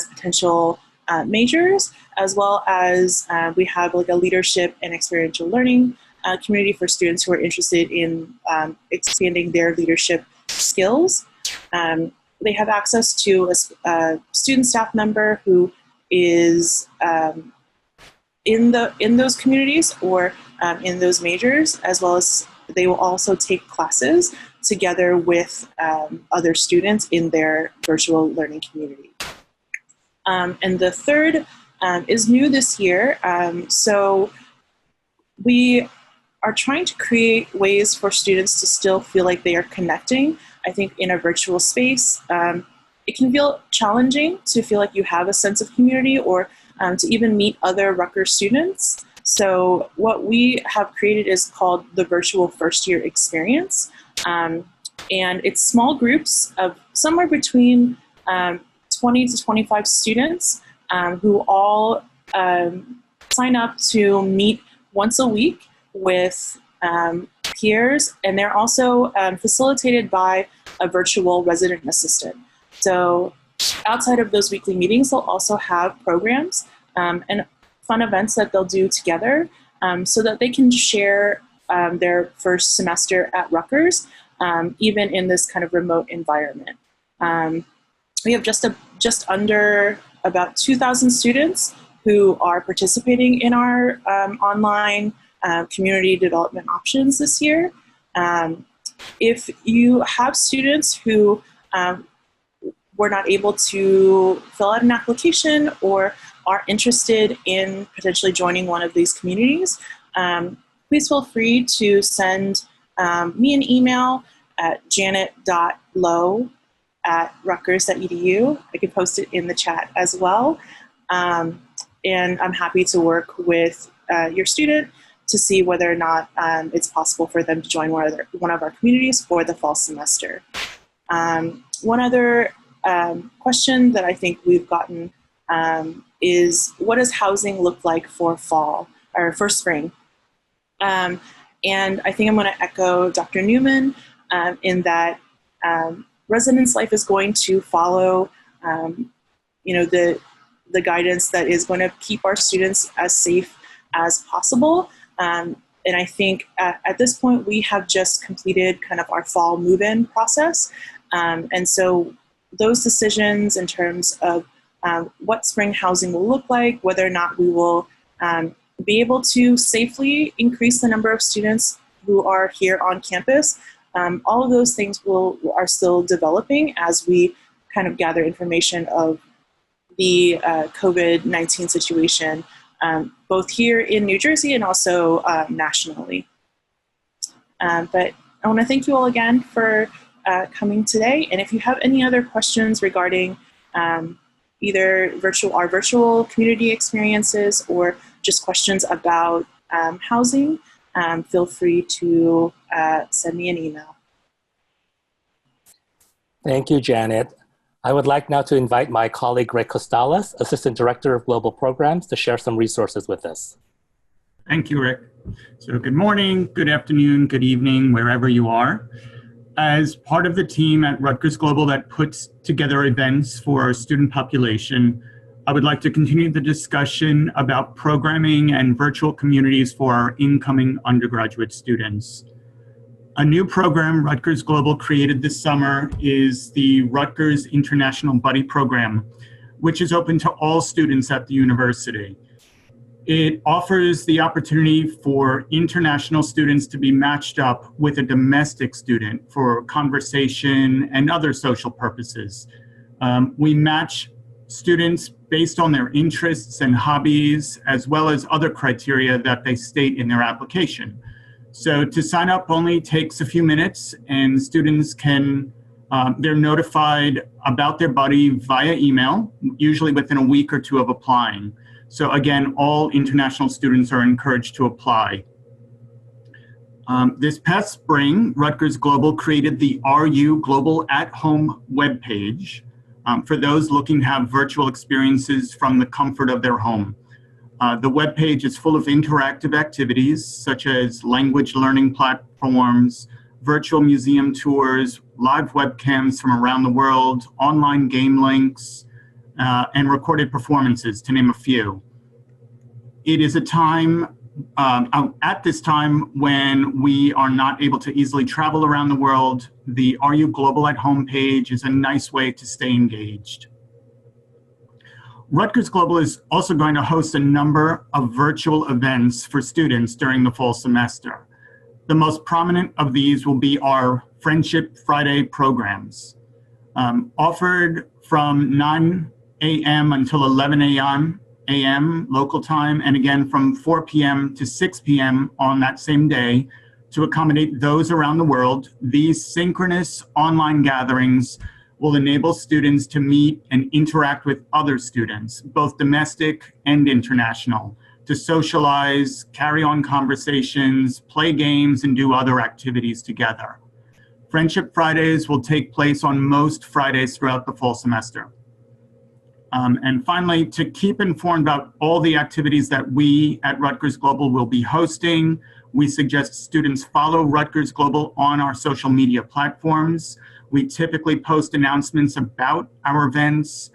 potential majors, as well as we have like a leadership and experiential learning community for students who are interested in expanding their leadership skills. They have access to a student staff member who is in those communities or in those majors, as well as they will also take classes together with other students in their virtual learning community. And the third is new this year. So we are trying to create ways for students to still feel like they are connecting. I think in a virtual space, it can feel challenging to feel like you have a sense of community or to even meet other Rutgers students. So what we have created is called the Virtual First Year Experience. And it's small groups of somewhere between 20 to 25 students who all sign up to meet once a week with peers, and they're also facilitated by a virtual resident assistant. So outside of those weekly meetings, they'll also have programs and fun events that they'll do together so that they can share their first semester at Rutgers, even in this kind of remote environment. We have just under about 2,000 students who are participating in our online community development options this year. If you have students who were not able to fill out an application or are interested in potentially joining one of these communities, please feel free to send me an email at janet.lowe@rutgers.edu. I can post it in the chat as well. And I'm happy to work with your student to see whether or not it's possible for them to join one of our communities for the fall semester. One other question that I think we've gotten is, what does housing look like for fall or for spring? And I think I'm going to echo Dr. Newman in that residence life is going to follow, the guidance that is going to keep our students as safe as possible. And I think at this point, we have just completed kind of our fall move-in process. And so those decisions in terms of what spring housing will look like, whether or not we will be able to safely increase the number of students who are here on campus, all of those things are still developing as we kind of gather information of the COVID-19 situation, both here in New Jersey and also nationally. But I want to thank you all again for coming today. And if you have any other questions regarding either our virtual community experiences or just questions about housing, feel free to send me an email. Thank you, Janet. I would like now to invite my colleague, Rick Costales, Assistant Director of Global Programs, to share some resources with us. Thank you, Rick. So good morning, good afternoon, good evening, wherever you are. As part of the team at Rutgers Global that puts together events for our student population, I would like to continue the discussion about programming and virtual communities for our incoming undergraduate students. A new program Rutgers Global created this summer is the Rutgers International Buddy Program, which is open to all students at the university. It offers the opportunity for international students to be matched up with a domestic student for conversation and other social purposes. We match students based on their interests and hobbies, as well as other criteria that they state in their application. So to sign up only takes a few minutes, and students can, they're notified about their buddy via email, usually within a week or two of applying. So again, all international students are encouraged to apply. This past spring, Rutgers Global created the RU Global at Home webpage for those looking to have virtual experiences from the comfort of their home. The webpage is full of interactive activities such as language learning platforms, virtual museum tours, live webcams from around the world, online game links, and recorded performances, to name a few. It is a time, at this time when we are not able to easily travel around the world, the RU Global at Home page is a nice way to stay engaged. Rutgers Global is also going to host a number of virtual events for students during the fall semester. The most prominent of these will be our Friendship Friday programs, offered from 9 a.m. until 11 a.m. local time, and again from 4 p.m. to 6 p.m. on that same day to accommodate those around the world. These synchronous online gatherings will enable students to meet and interact with other students, both domestic and international, to socialize, carry on conversations, play games, and do other activities together. Friendship Fridays will take place on most Fridays throughout the fall semester. And finally, to keep informed about all the activities that we at Rutgers Global will be hosting, we suggest students follow Rutgers Global on our social media platforms. We typically post announcements about our events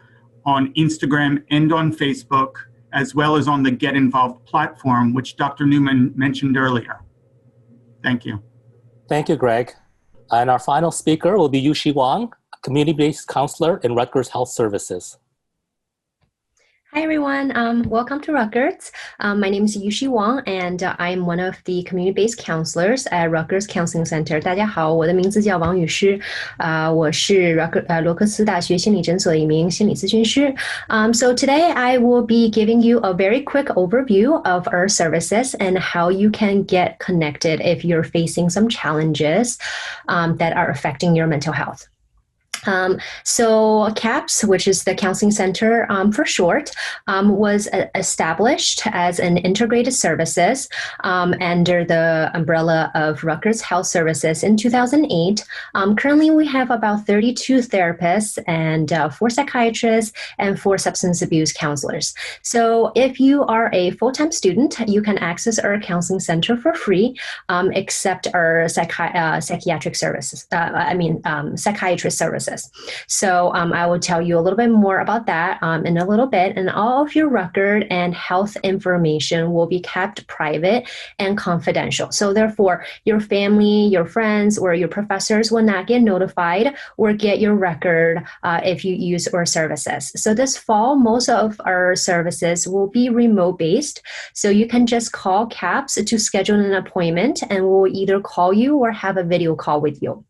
on Instagram and on Facebook, as well as on the Get Involved platform, which Dr. Newman mentioned earlier. Thank you. Thank you, Greg. And our final speaker will be Yushi Wang, a community-based counselor in Rutgers Health Services. Hi, everyone. Welcome to Rutgers. My name is Yushi Wang, and I'm one of the community-based counselors at Rutgers Counseling Center. 大家好，我的名字叫王雨诗，我是罗克斯大学心理诊所的一名心理咨询师。So today I will be giving you a very quick overview of our services and how you can get connected if you're facing some challenges that are affecting your mental health. So CAPS, which is the Counseling Center for short, was established as an integrated services under the umbrella of Rutgers Health Services in 2008. Currently, we have about 32 therapists and 4 psychiatrists and 4 substance abuse counselors. So if you are a full-time student, you can access our counseling center for free, except our psychiatric services, psychiatrist services. So I will tell you a little bit more about that in a little bit, and all of your record and health information will be kept private and confidential. So therefore, your family, your friends, or your professors will not get notified or get your record if you use our services. So this fall, most of our services will be remote-based. So you can just call CAPS to schedule an appointment, and we'll either call you or have a video call with you.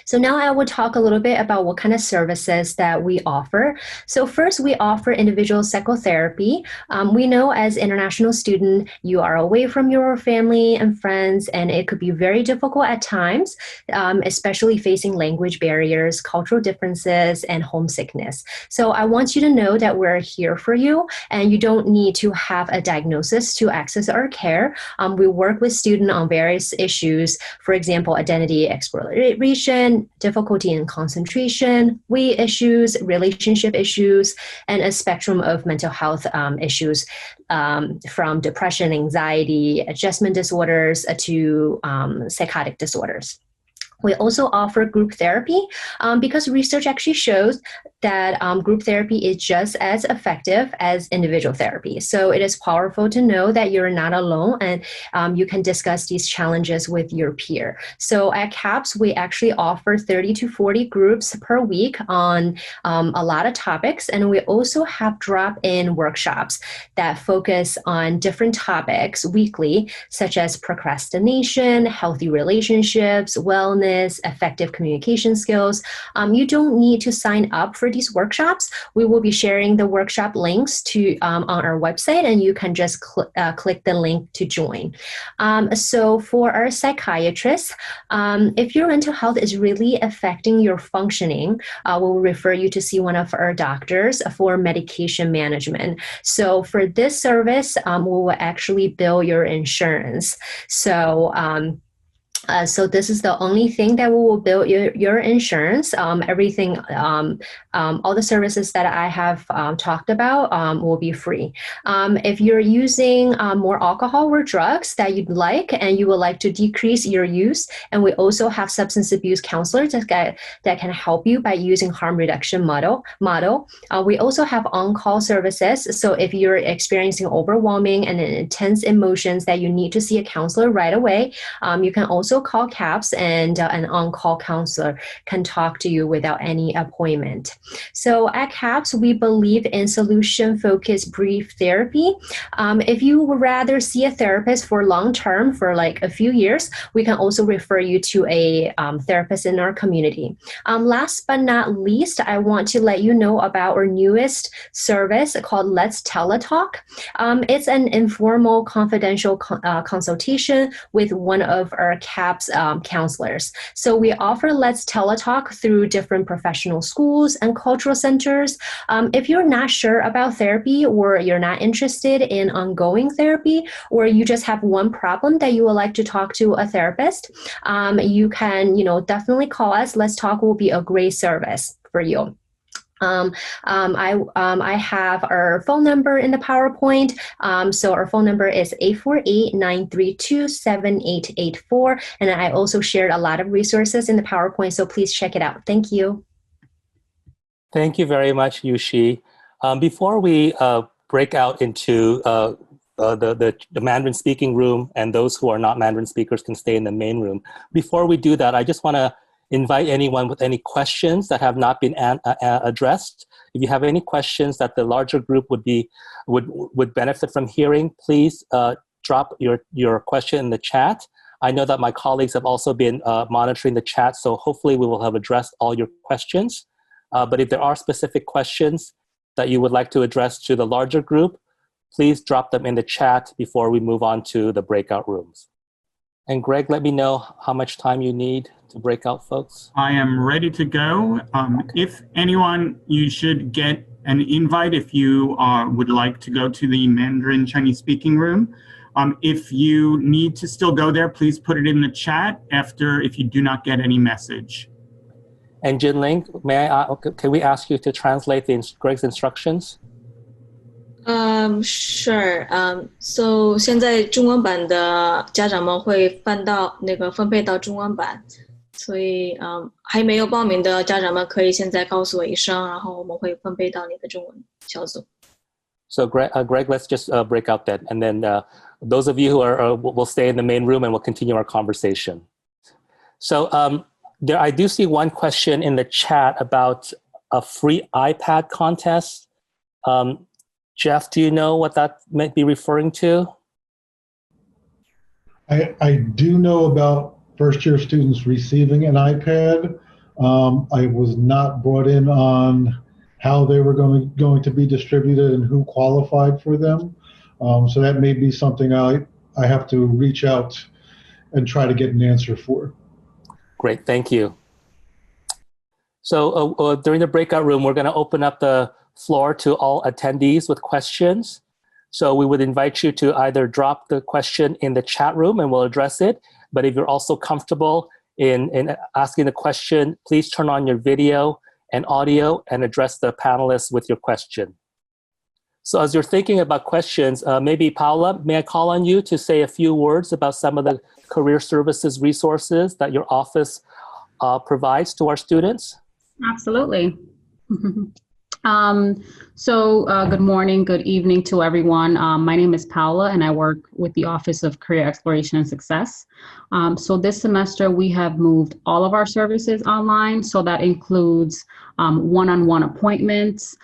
So now I will talk a little bit about what kind of services that we offer. So first, we offer individual psychotherapy. We know as international student, you are away from your family and friends, and it could be very difficult at times, especially facing language barriers, cultural differences, and homesickness. So I want you to know that we're here for you, and you don't need to have a diagnosis to access our care. We work with students on various issues, for example, identity exploration, difficulty in concentration, weight issues, relationship issues, and a spectrum of mental health issues from depression, anxiety, adjustment disorders to psychotic disorders. We also offer group therapy because research actually shows that group therapy is just as effective as individual therapy. So it is powerful to know that you're not alone and you can discuss these challenges with your peer. So at CAPS, we actually offer 30 to 40 groups per week on a lot of topics. And we also have drop-in workshops that focus on different topics weekly, such as procrastination, healthy relationships, wellness, effective communication skills. You don't need to sign up for these workshops. We will be sharing the workshop links to on our website, and you can just click the link to join. So for our psychiatrists, if your mental health is really affecting your functioning, we'll refer you to see one of our doctors for medication management. So for this service, we will actually bill your insurance. So so this is the only thing that we will bill your insurance. Everything, all the services that I have talked about will be free. If you're using more alcohol or drugs that you'd like and you would like to decrease your use, and we also have substance abuse counselors that can help you by using harm reduction model. We also have on-call services. So if you're experiencing overwhelming and intense emotions that you need to see a counselor right away, you can also call CAPS, and an on-call counselor can talk to you without any appointment. So at CAPS, we believe in solution-focused brief therapy. If you would rather see a therapist for long-term, for like a few years, we can also refer you to a therapist in our community. Last but not least, I want to let you know about our newest service called Let's Teletalk. It's an informal, confidential consultation with one of our CAPS counselors. So we offer Let's Teletalk through different professional schools and cultural centers. If you're not sure about therapy, or you're not interested in ongoing therapy, or you just have one problem that you would like to talk to a therapist, you can, definitely call us. Let's Talk will be a great service for you. I have our phone number in the PowerPoint. So our phone number is 848-932-7884. And I also shared a lot of resources in the PowerPoint, so please check it out. Thank you. Thank you very much, Yushi. Before we break out into the Mandarin speaking room, and those who are not Mandarin speakers can stay in the main room. Before we do that, I just want to invite anyone with any questions that have not been addressed. If you have any questions that the larger group would benefit from hearing, please drop your question in the chat. I know that my colleagues have also been monitoring the chat, so hopefully we will have addressed all your questions. But if there are specific questions that you would like to address to the larger group, please drop them in the chat before we move on to the breakout rooms. And Greg, let me know how much time you need to break out, folks. I am ready to go. If anyone, you should get an invite if you would like to go to the Mandarin Chinese speaking room. If you need to still go there, please put it in the chat if you do not get any message. And Jinling, can we ask you to translate Greg's instructions? Sure. So 现在中文版的家长们会分配到中文版，所以还没有报名的家长们可以现在告诉我一声，然后我们会分配到你的中文小组。So Greg, let's just break out then, and then those of you who will stay in the main room, and we'll continue our conversation. So I do see one question in the chat about a free iPad contest. Jeff, do you know what that might be referring to? I do know about first-year students receiving an iPad. I was not brought in on how they were going to be distributed and who qualified for them. So that may be something I have to reach out and try to get an answer for. Great, thank you. So during the breakout room, we're going to open up the floor to all attendees with questions. So we would invite you to either drop the question in the chat room and we'll address it. But if you're also comfortable in asking the question, please turn on your video and audio and address the panelists with your question. So as you're thinking about questions, maybe Paula, may I call on you to say a few words about some of the career services resources that your office provides to our students? Absolutely. Good morning, good evening to everyone. My name is Paula and I work with the Office of Career Exploration and Success. So this semester we have moved all of our services online. So that includes one-on-one appointments.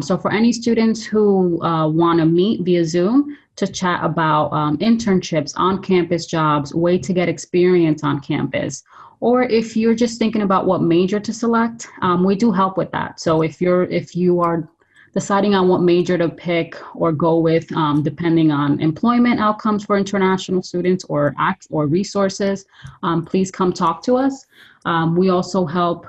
So for any students who want to meet via Zoom to chat about internships, on-campus jobs, way to get experience on campus, or if you're just thinking about what major to select, we do help with that. So if you are deciding on what major to pick or go with, depending on employment outcomes for international students or resources, please come talk to us. We also help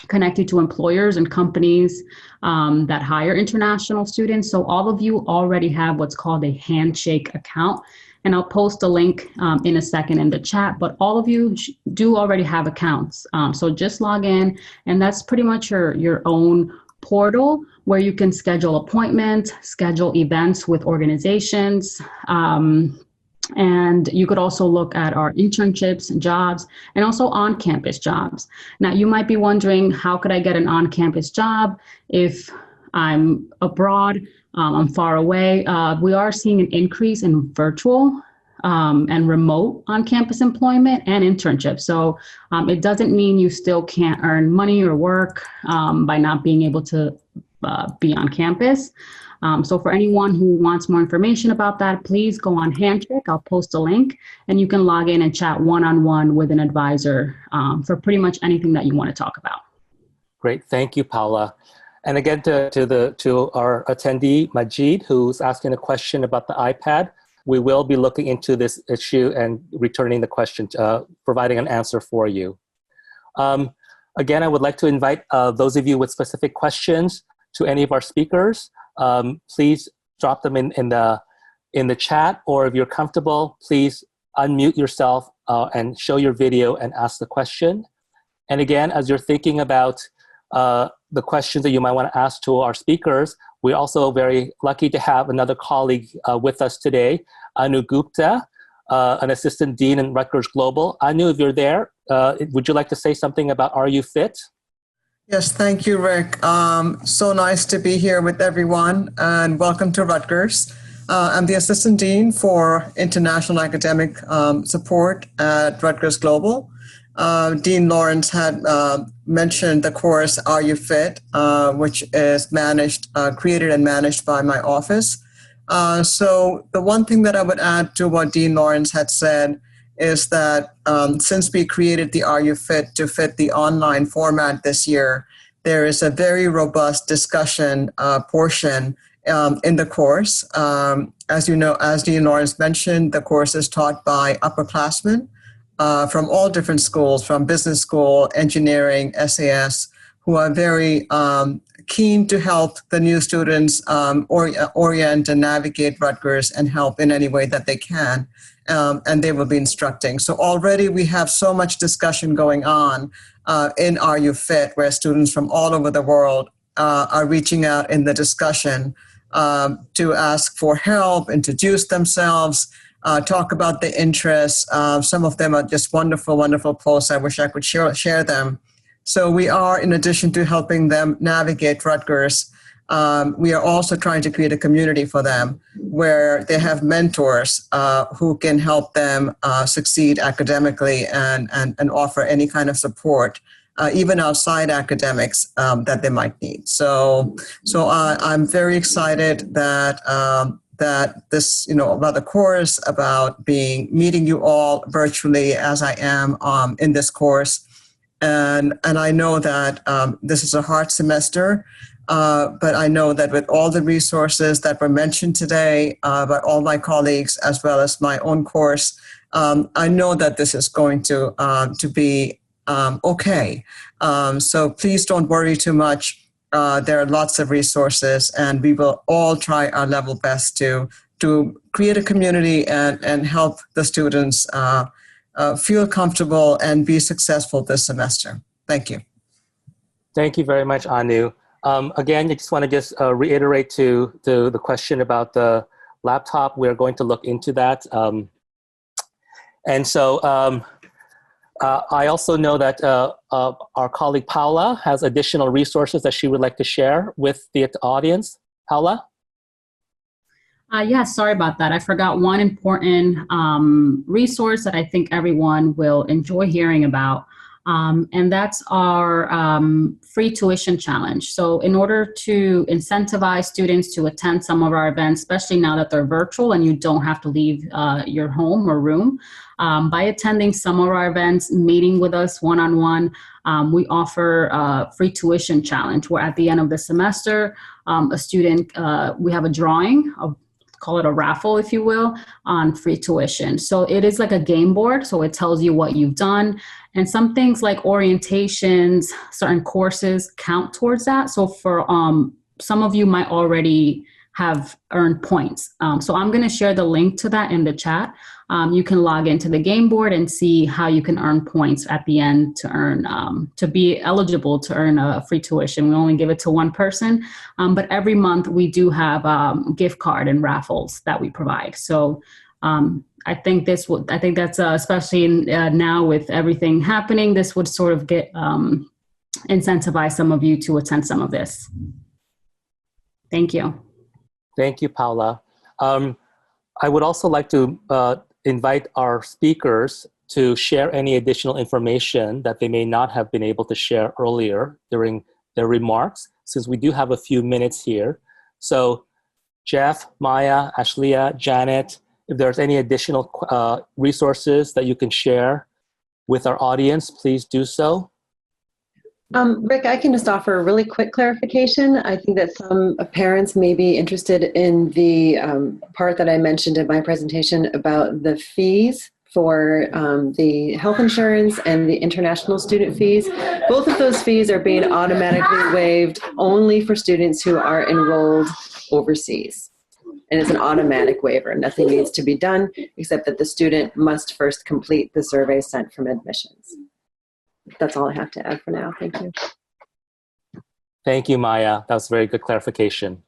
connect you to employers and companies that hire international students. So all of you already have what's called a handshake account. And I'll post a link in a second in the chat, but all of you do already have accounts. So just log in, and that's pretty much your own portal where you can schedule appointments, schedule events with organizations, and you could also look at our internships and jobs and also on-campus jobs. Now, you might be wondering, how could I get an on-campus job if I'm abroad? I'm far away. We are seeing an increase in virtual and remote on-campus employment and internships. So it doesn't mean you still can't earn money or work by not being able to be on campus. So for anyone who wants more information about that, please go on Handshake. I'll post a link and you can log in and chat one-on-one with an advisor for pretty much anything that you want to talk about. Great, thank you, Paula. And again, to our attendee, Majid, who's asking a question about the iPad, we will be looking into this issue and returning the question, providing an answer for you. Again, I would like to invite those of you with specific questions to any of our speakers. Please drop them in the chat, or if you're comfortable, please unmute yourself and show your video and ask the question. And again, as you're thinking about the questions that you might want to ask to our speakers, we're also very lucky to have another colleague with us today, Anu Gupta, an assistant dean in Rutgers Global. Anu, if you're there, would you like to say something about Are You Fit? Yes, thank you, Rick. So nice to be here with everyone, and welcome to Rutgers. I'm the assistant dean for international academic support at Rutgers Global. Dean Lawrence had mentioned the course Are You Fit, which is created and managed by my office. So the one thing that I would add to what Dean Lawrence had said is that since we created the Are You Fit to fit the online format this year, there is a very robust discussion portion in the course. As you know, as Dean Lawrence mentioned, the course is taught by upperclassmen from all different schools, from business school, engineering, SAS, who are very keen to help the new students orient and navigate Rutgers and help in any way that they can. And they will be instructing. So already we have so much discussion going on in Are You Fit, where students from all over the world are reaching out in the discussion to ask for help, introduce themselves, talk about the interests. Some of them are just wonderful, wonderful posts. I wish I could share them. So we are, in addition to helping them navigate Rutgers, we are also trying to create a community for them where they have mentors who can help them succeed academically and offer any kind of support, even outside academics that they might need. So I'm very excited that this, about the course, about meeting you all virtually as I am in this course. And I know that this is a hard semester, but I know that with all the resources that were mentioned today by all my colleagues, as well as my own course, I know that this is going to be okay. So please don't worry too much. There are lots of resources, and we will all try our level best to create a community and help the students feel comfortable and be successful this semester. Thank you. Thank you very much, Anu. Again, I just want to reiterate to the question about the laptop. We're going to look into that. And so I also know that our colleague Paula has additional resources that she would like to share with the audience. Paula? Yeah, sorry about that. I forgot one important resource that I think everyone will enjoy hearing about, and that's our free tuition challenge. So in order to incentivize students to attend some of our events, especially now that they're virtual and you don't have to leave your home or room, by attending some of our events, meeting with us one-on-one, we offer a free tuition challenge where at the end of the semester, a student, we have a drawing of, call it a raffle, if you will, on free tuition. So it is like a game board. So it tells you what you've done. And some things like orientations, certain courses count towards that. So for some of you might already have earned points. So I'm going to share the link to that in the chat. You can log into the game board and see how you can earn points at the end to earn, to be eligible to earn a free tuition. We only give it to one person, but every month we do have gift card and raffles that we provide. So I think that's especially now with everything happening, this would sort of get incentivize some of you to attend some of this. Thank you. Thank you, Paula. I would also like to invite our speakers to share any additional information that they may not have been able to share earlier during their remarks, since we do have a few minutes here. So Jeff, Maya, Ashleigh, Janet, if there's any additional resources that you can share with our audience, please do so. Rick, I can just offer a really quick clarification. I think that some parents may be interested in the part that I mentioned in my presentation about the fees for the health insurance and the international student fees. Both of those fees are being automatically waived only for students who are enrolled overseas. And it's an automatic waiver. Nothing needs to be done except that the student must first complete the survey sent from admissions. That's all I have to add for now. Thank you. Thank you, Maya. That was a very good clarification.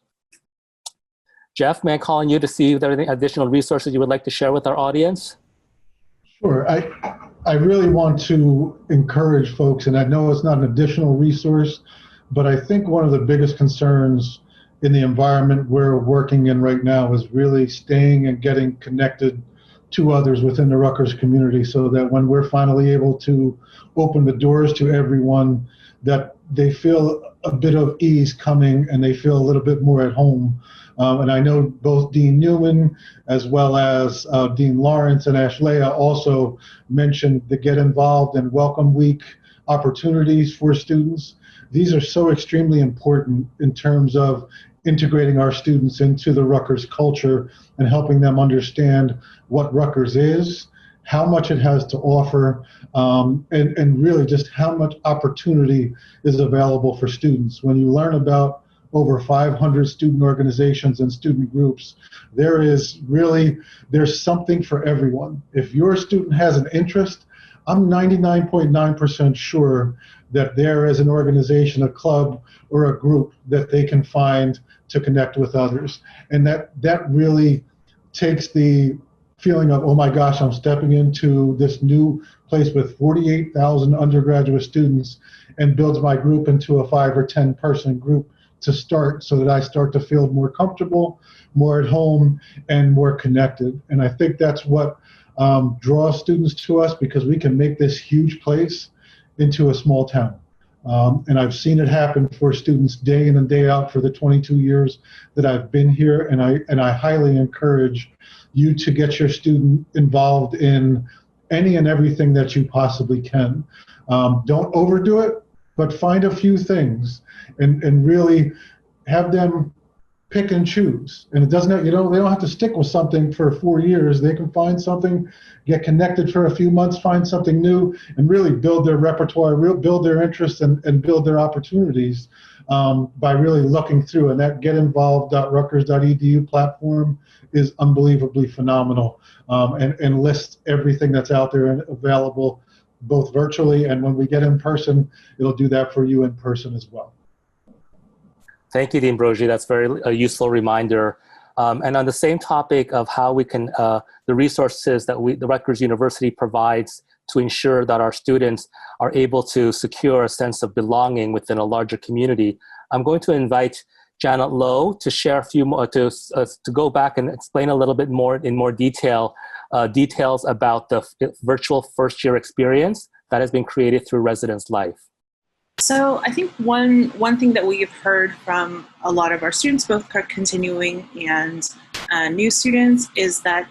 Jeff, may I call on you to see if there are any additional resources you would like to share with our audience? Sure. I really want to encourage folks, and I know it's not an additional resource, but I think one of the biggest concerns in the environment we're working in right now is really staying and getting connected to others within the Rutgers community, so that when we're finally able to open the doors to everyone, that they feel a bit of ease coming and they feel a little bit more at home. And I know both Dean Newman as well as Dean Lawrence and Ashleigh also mentioned the Get Involved and Welcome Week opportunities for students. These are so extremely important in terms of integrating our students into the Rutgers culture and helping them understand what Rutgers is, how much it has to offer, and really just how much opportunity is available for students. When you learn about over 500 student organizations and student groups, there's something for everyone. If your student has an interest, I'm 99.9% sure that there is an organization, a club, or a group that they can find to connect with others. And that really takes the feeling of, oh my gosh, I'm stepping into this new place with 48,000 undergraduate students, and builds my group into a 5 or 10 person group to start, so that I start to feel more comfortable, more at home, and more connected. And I think that's what draws students to us, because we can make this huge place into a small town. And I've seen it happen for students day in and day out for the 22 years that I've been here, and I highly encourage you to get your student involved in any and everything that you possibly can. Don't overdo it, but find a few things and really have them pick and choose. And it doesn't have, they don't have to stick with something for 4 years. They can find something, get connected for a few months, find something new, and really build their repertoire, build their interests, and build their opportunities by really looking through. And that getinvolved.rutgers.edu platform is unbelievably phenomenal, and lists everything that's out there and available, both virtually, and when we get in person, it'll do that for you in person as well. Thank you, Dean Brogy. That's a useful reminder. And on the same topic of how we can, the resources that the Rutgers University provides to ensure that our students are able to secure a sense of belonging within a larger community. I'm going to invite Janet Lowe to share a few more, to go back and explain a little bit more in more detail, details about the virtual first-year experience that has been created through Residence Life. So I think one thing that we've heard from a lot of our students, both continuing and new students, is that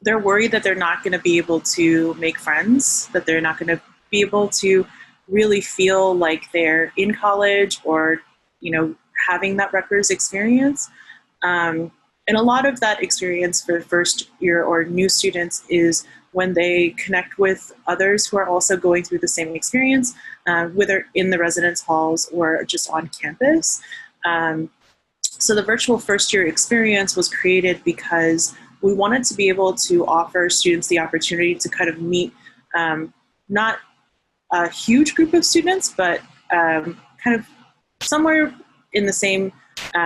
they're worried that they're not going to be able to make friends, that they're not going to be able to really feel like they're in college or, having that Rutgers experience. And a lot of that experience for first year or new students is when they connect with others who are also going through the same experience, whether in the residence halls or just on campus. So the virtual first year experience was created because we wanted to be able to offer students the opportunity to kind of meet not a huge group of students, but kind of somewhere in the same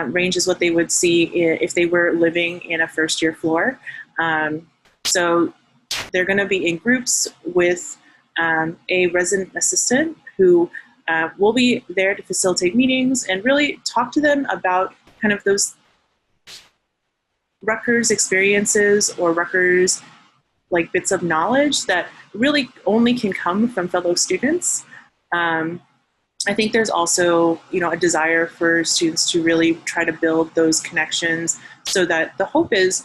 range as what they would see if they were living in a first year floor. So they're going to be in groups with a resident assistant who will be there to facilitate meetings and really talk to them about kind of those Rutgers experiences or Rutgers like bits of knowledge that really only can come from fellow students. I think there's also, a desire for students to really try to build those connections so that the hope is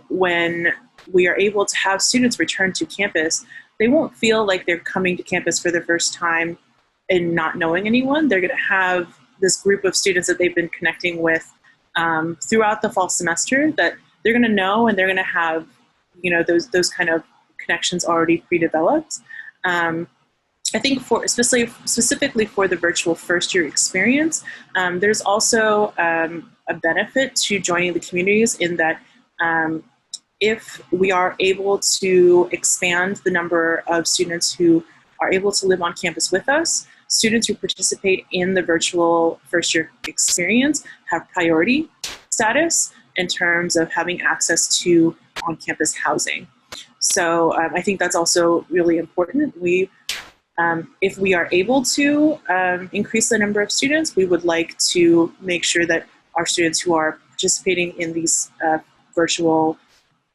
when we are able to have students return to campus, they won't feel like they're coming to campus for the first time and not knowing anyone. They're going to have this group of students that they've been connecting with throughout the fall semester that they're going to know, and they're going to have, those kind of connections already pre-developed. I think specifically for the virtual first year experience, there's also a benefit to joining the communities in that if we are able to expand the number of students who are able to live on campus with us, students who participate in the virtual first year experience have priority status in terms of having access to on-campus housing. So I think that's also really important. If we are able to increase the number of students, we would like to make sure that our students who are participating in these virtual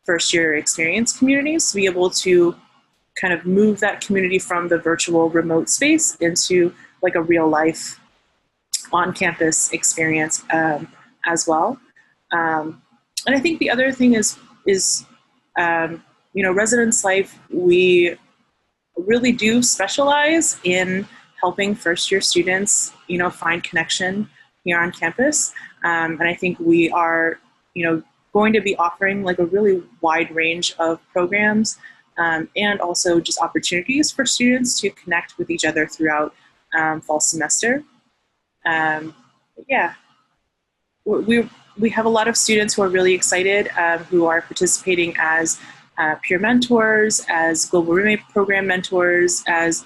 first year experience communities to be able to kind of move that community from the virtual remote space into like a real life on-campus experience as well. And I think the other thing is Residence Life, we really do specialize in helping first year students, find connection here on campus. And I think we are, going to be offering like a really wide range of programs and also just opportunities for students to connect with each other throughout fall semester. We have a lot of students who are really excited who are participating as peer mentors, as global roommate program mentors, as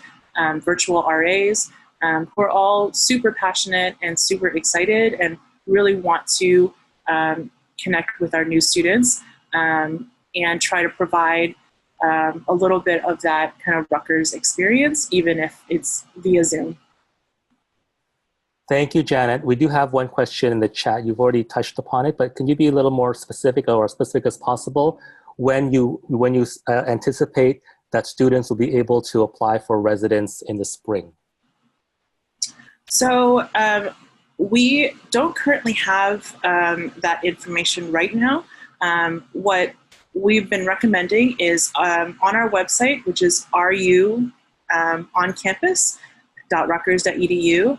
virtual RAs, who are all super passionate and super excited and really want to connect with our new students and try to provide a little bit of that kind of Rutgers experience, even if it's via Zoom. Thank you, Janet. We do have one question in the chat. You've already touched upon it, but can you be a little more specific or as specific as possible when you anticipate that students will be able to apply for residence in the spring? So we don't currently have that information right now. What we've been recommending is on our website, which is ruoncampus.rutgers.edu.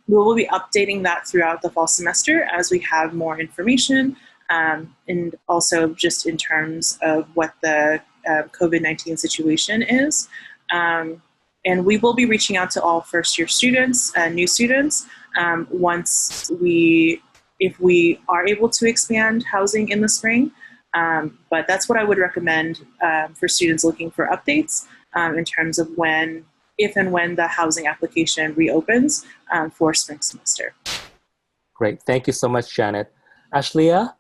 We will be updating that throughout the fall semester as we have more information, and also just in terms of what the COVID-19 situation is. And we will be reaching out to all first year students and new students if we are able to expand housing in the spring. But that's what I would recommend for students looking for updates in terms of if and when the housing application reopens for spring semester. Great, thank you so much, Janet. Ashleigh,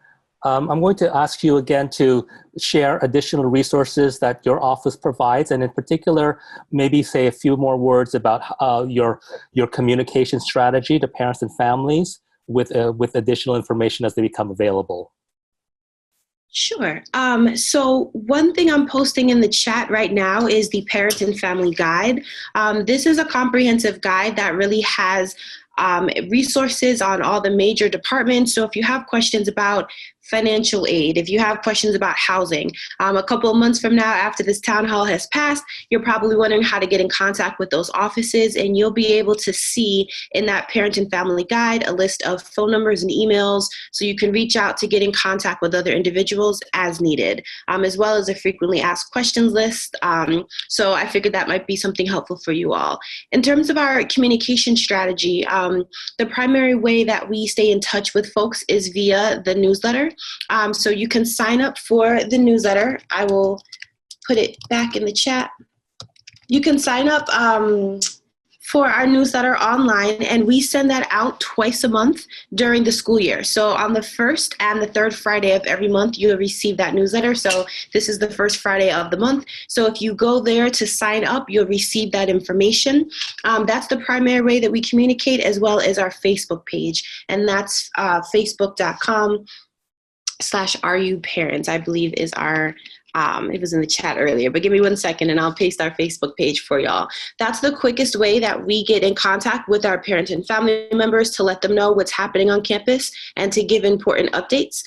I'm going to ask you again to share additional resources that your office provides, and in particular, maybe say a few more words about your communication strategy to parents and families with additional information as they become available. Sure. So one thing I'm posting in the chat right now is the Parent and Family Guide. This is a comprehensive guide that really has resources on all the major departments. So if you have questions about financial aid, if you have questions about housing, a couple of months from now after this town hall has passed, you're probably wondering how to get in contact with those offices, and you'll be able to see in that Parent and Family Guide a list of phone numbers and emails so you can reach out to get in contact with other individuals as needed, as well as a frequently asked questions list. So I figured that might be something helpful for you all. In terms of our communication strategy, the primary way that we stay in touch with folks is via the newsletter. So you can sign up for the newsletter. I will put it back in the chat. You can sign up for our newsletter online, and we send that out twice a month during the school year. So on the first and the third Friday of every month, you'll receive that newsletter. So this is the first Friday of the month. So if you go there to sign up, you'll receive that information. That's the primary way that we communicate, as well as our Facebook page. And that's facebook.com/ruparents, I believe is our, it was in the chat earlier, but give me 1 second and I'll paste our Facebook page for y'all. That's the quickest way that we get in contact with our parent and family members to let them know what's happening on campus and to give important updates.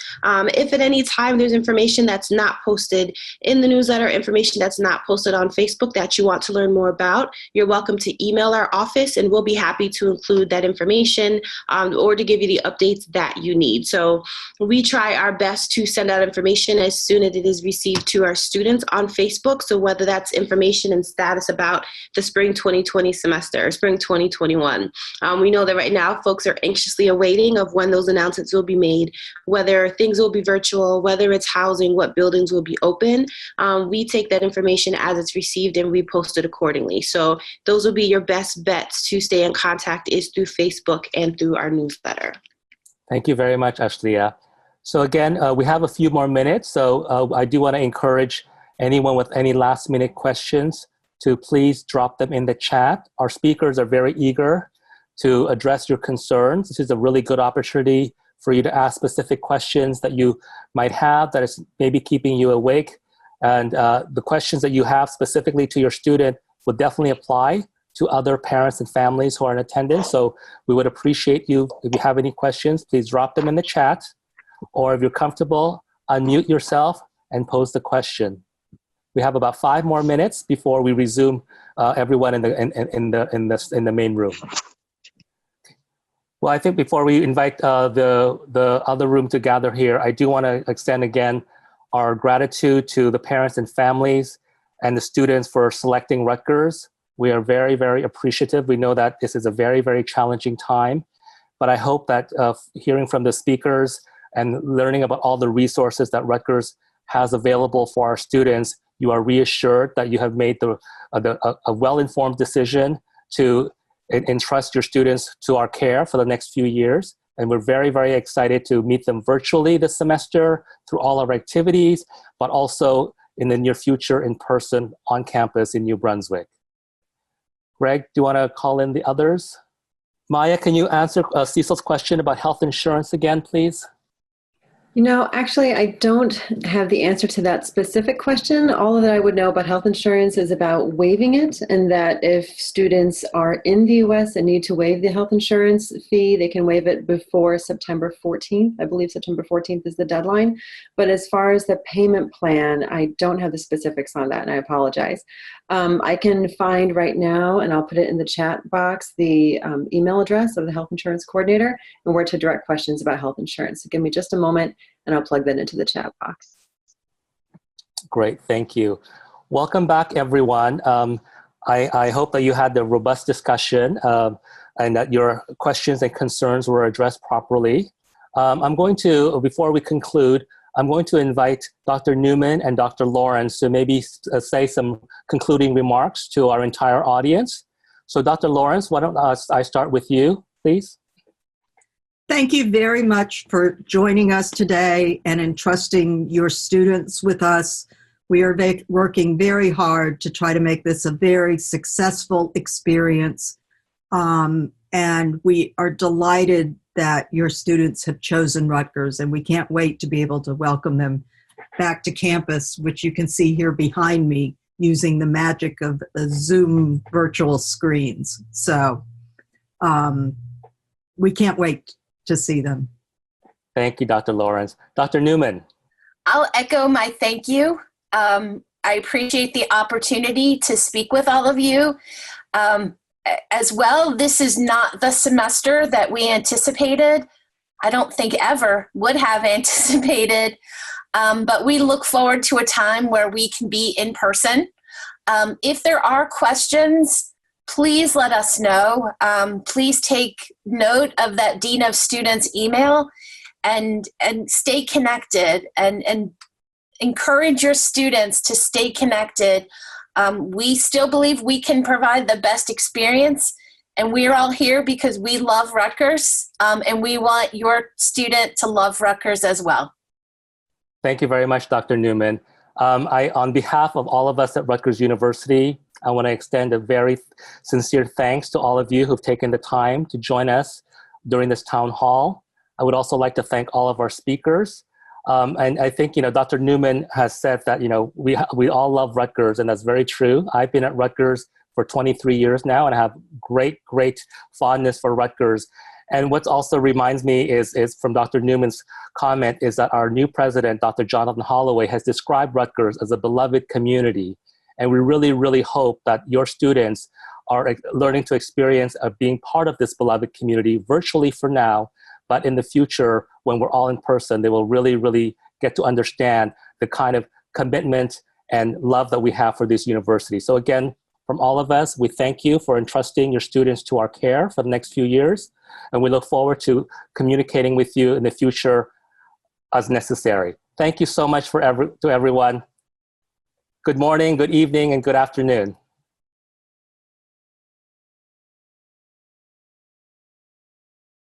If at any time there's information that's not posted in the newsletter, information that's not posted on Facebook that you want to learn more about, you're welcome to email our office and we'll be happy to include that information or to give you the updates that you need. So we try our best to send out information as soon as it is received to our students on Facebook. So whether that's information and status about the spring 2020 semester or spring 2021. We know that right now folks are anxiously awaiting of when those announcements will be made, whether things will be virtual, whether it's housing, what buildings will be open. We take that information as it's received and we post it accordingly. So those will be your best bets to stay in contact, is through Facebook and through our newsletter. Thank you very much, Ashleigh. So again, we have a few more minutes, so I do want to encourage anyone with any last minute questions to please drop them in the chat. Our speakers are very eager to address your concerns. This is a really good opportunity for you to ask specific questions that you might have that is maybe keeping you awake. And the questions that you have specifically to your student will definitely apply to other parents and families who are in attendance. So we would appreciate you, if you have any questions, please drop them in the chat. Or if you're comfortable, unmute yourself and pose the question. We have about 5 more minutes before we resume everyone in the main room. Well, I think before we invite the other room to gather here, I do want to extend again our gratitude to the parents and families and the students for selecting Rutgers. We are very, very appreciative. We know that this is a very, very challenging time, but I hope that hearing from the speakers and learning about all the resources that Rutgers has available for our students, you are reassured that you have made a well-informed decision to entrust your students to our care for the next few years. And we're very, very excited to meet them virtually this semester through all our activities, but also in the near future in person on campus in New Brunswick. Greg, do you want to call in the others? Maya, can you answer Cecil's question about health insurance again, please? You know, actually, I don't have the answer to that specific question. All that I would know about health insurance is about waiving it, and that if students are in the U.S. and need to waive the health insurance fee, they can waive it before September 14th. I believe September 14th is the deadline. But as far as the payment plan, I don't have the specifics on that, and I apologize. I can find right now, and I'll put it in the chat box, the email address of the health insurance coordinator and where to direct questions about health insurance. So give me just a moment, and I'll plug that into the chat box. Great, thank you. Welcome back, everyone. I hope that you had the robust discussion and that your questions and concerns were addressed properly. I'm going to, before we conclude, I'm going to invite Dr. Newman and Dr. Lawrence to maybe say some concluding remarks to our entire audience. So Dr. Lawrence, why don't I start with you, please? Thank you very much for joining us today and entrusting your students with us. We are working very hard to try to make this a very successful experience. And we are delighted that your students have chosen Rutgers, and we can't wait to be able to welcome them back to campus, which you can see here behind me using the magic of Zoom virtual screens. So we can't wait to see them. Thank you, Dr. Lawrence. Dr. Newman. I'll echo my thank you. I appreciate the opportunity to speak with all of you. As well, this is not the semester that we anticipated. I don't think ever would have anticipated, but we look forward to a time where we can be in person. If there are questions, please let us know. Please take note of that Dean of Students email and stay connected and encourage your students to stay connected. We still believe we can provide the best experience, and we're all here because we love Rutgers, and we want your student to love Rutgers as well. Thank you very much, Dr. Newman. On behalf of all of us at Rutgers University, I want to extend a very sincere thanks to all of you who've taken the time to join us during this town hall. I would also like to thank all of our speakers. And I think, Dr. Newman has said that, we all love Rutgers, and that's very true. I've been at Rutgers for 23 years now, and I have great, great fondness for Rutgers. And what also reminds me is from Dr. Newman's comment is that our new president, Dr. Jonathan Holloway, has described Rutgers as a beloved community. And we really, really hope that your students are learning to experience being part of this beloved community virtually for now, but in the future, when we're all in person, they will really, really get to understand the kind of commitment and love that we have for this university. So again, from all of us, we thank you for entrusting your students to our care for the next few years. And we look forward to communicating with you in the future as necessary. Thank you so much to everyone. Good morning, good evening, and good afternoon.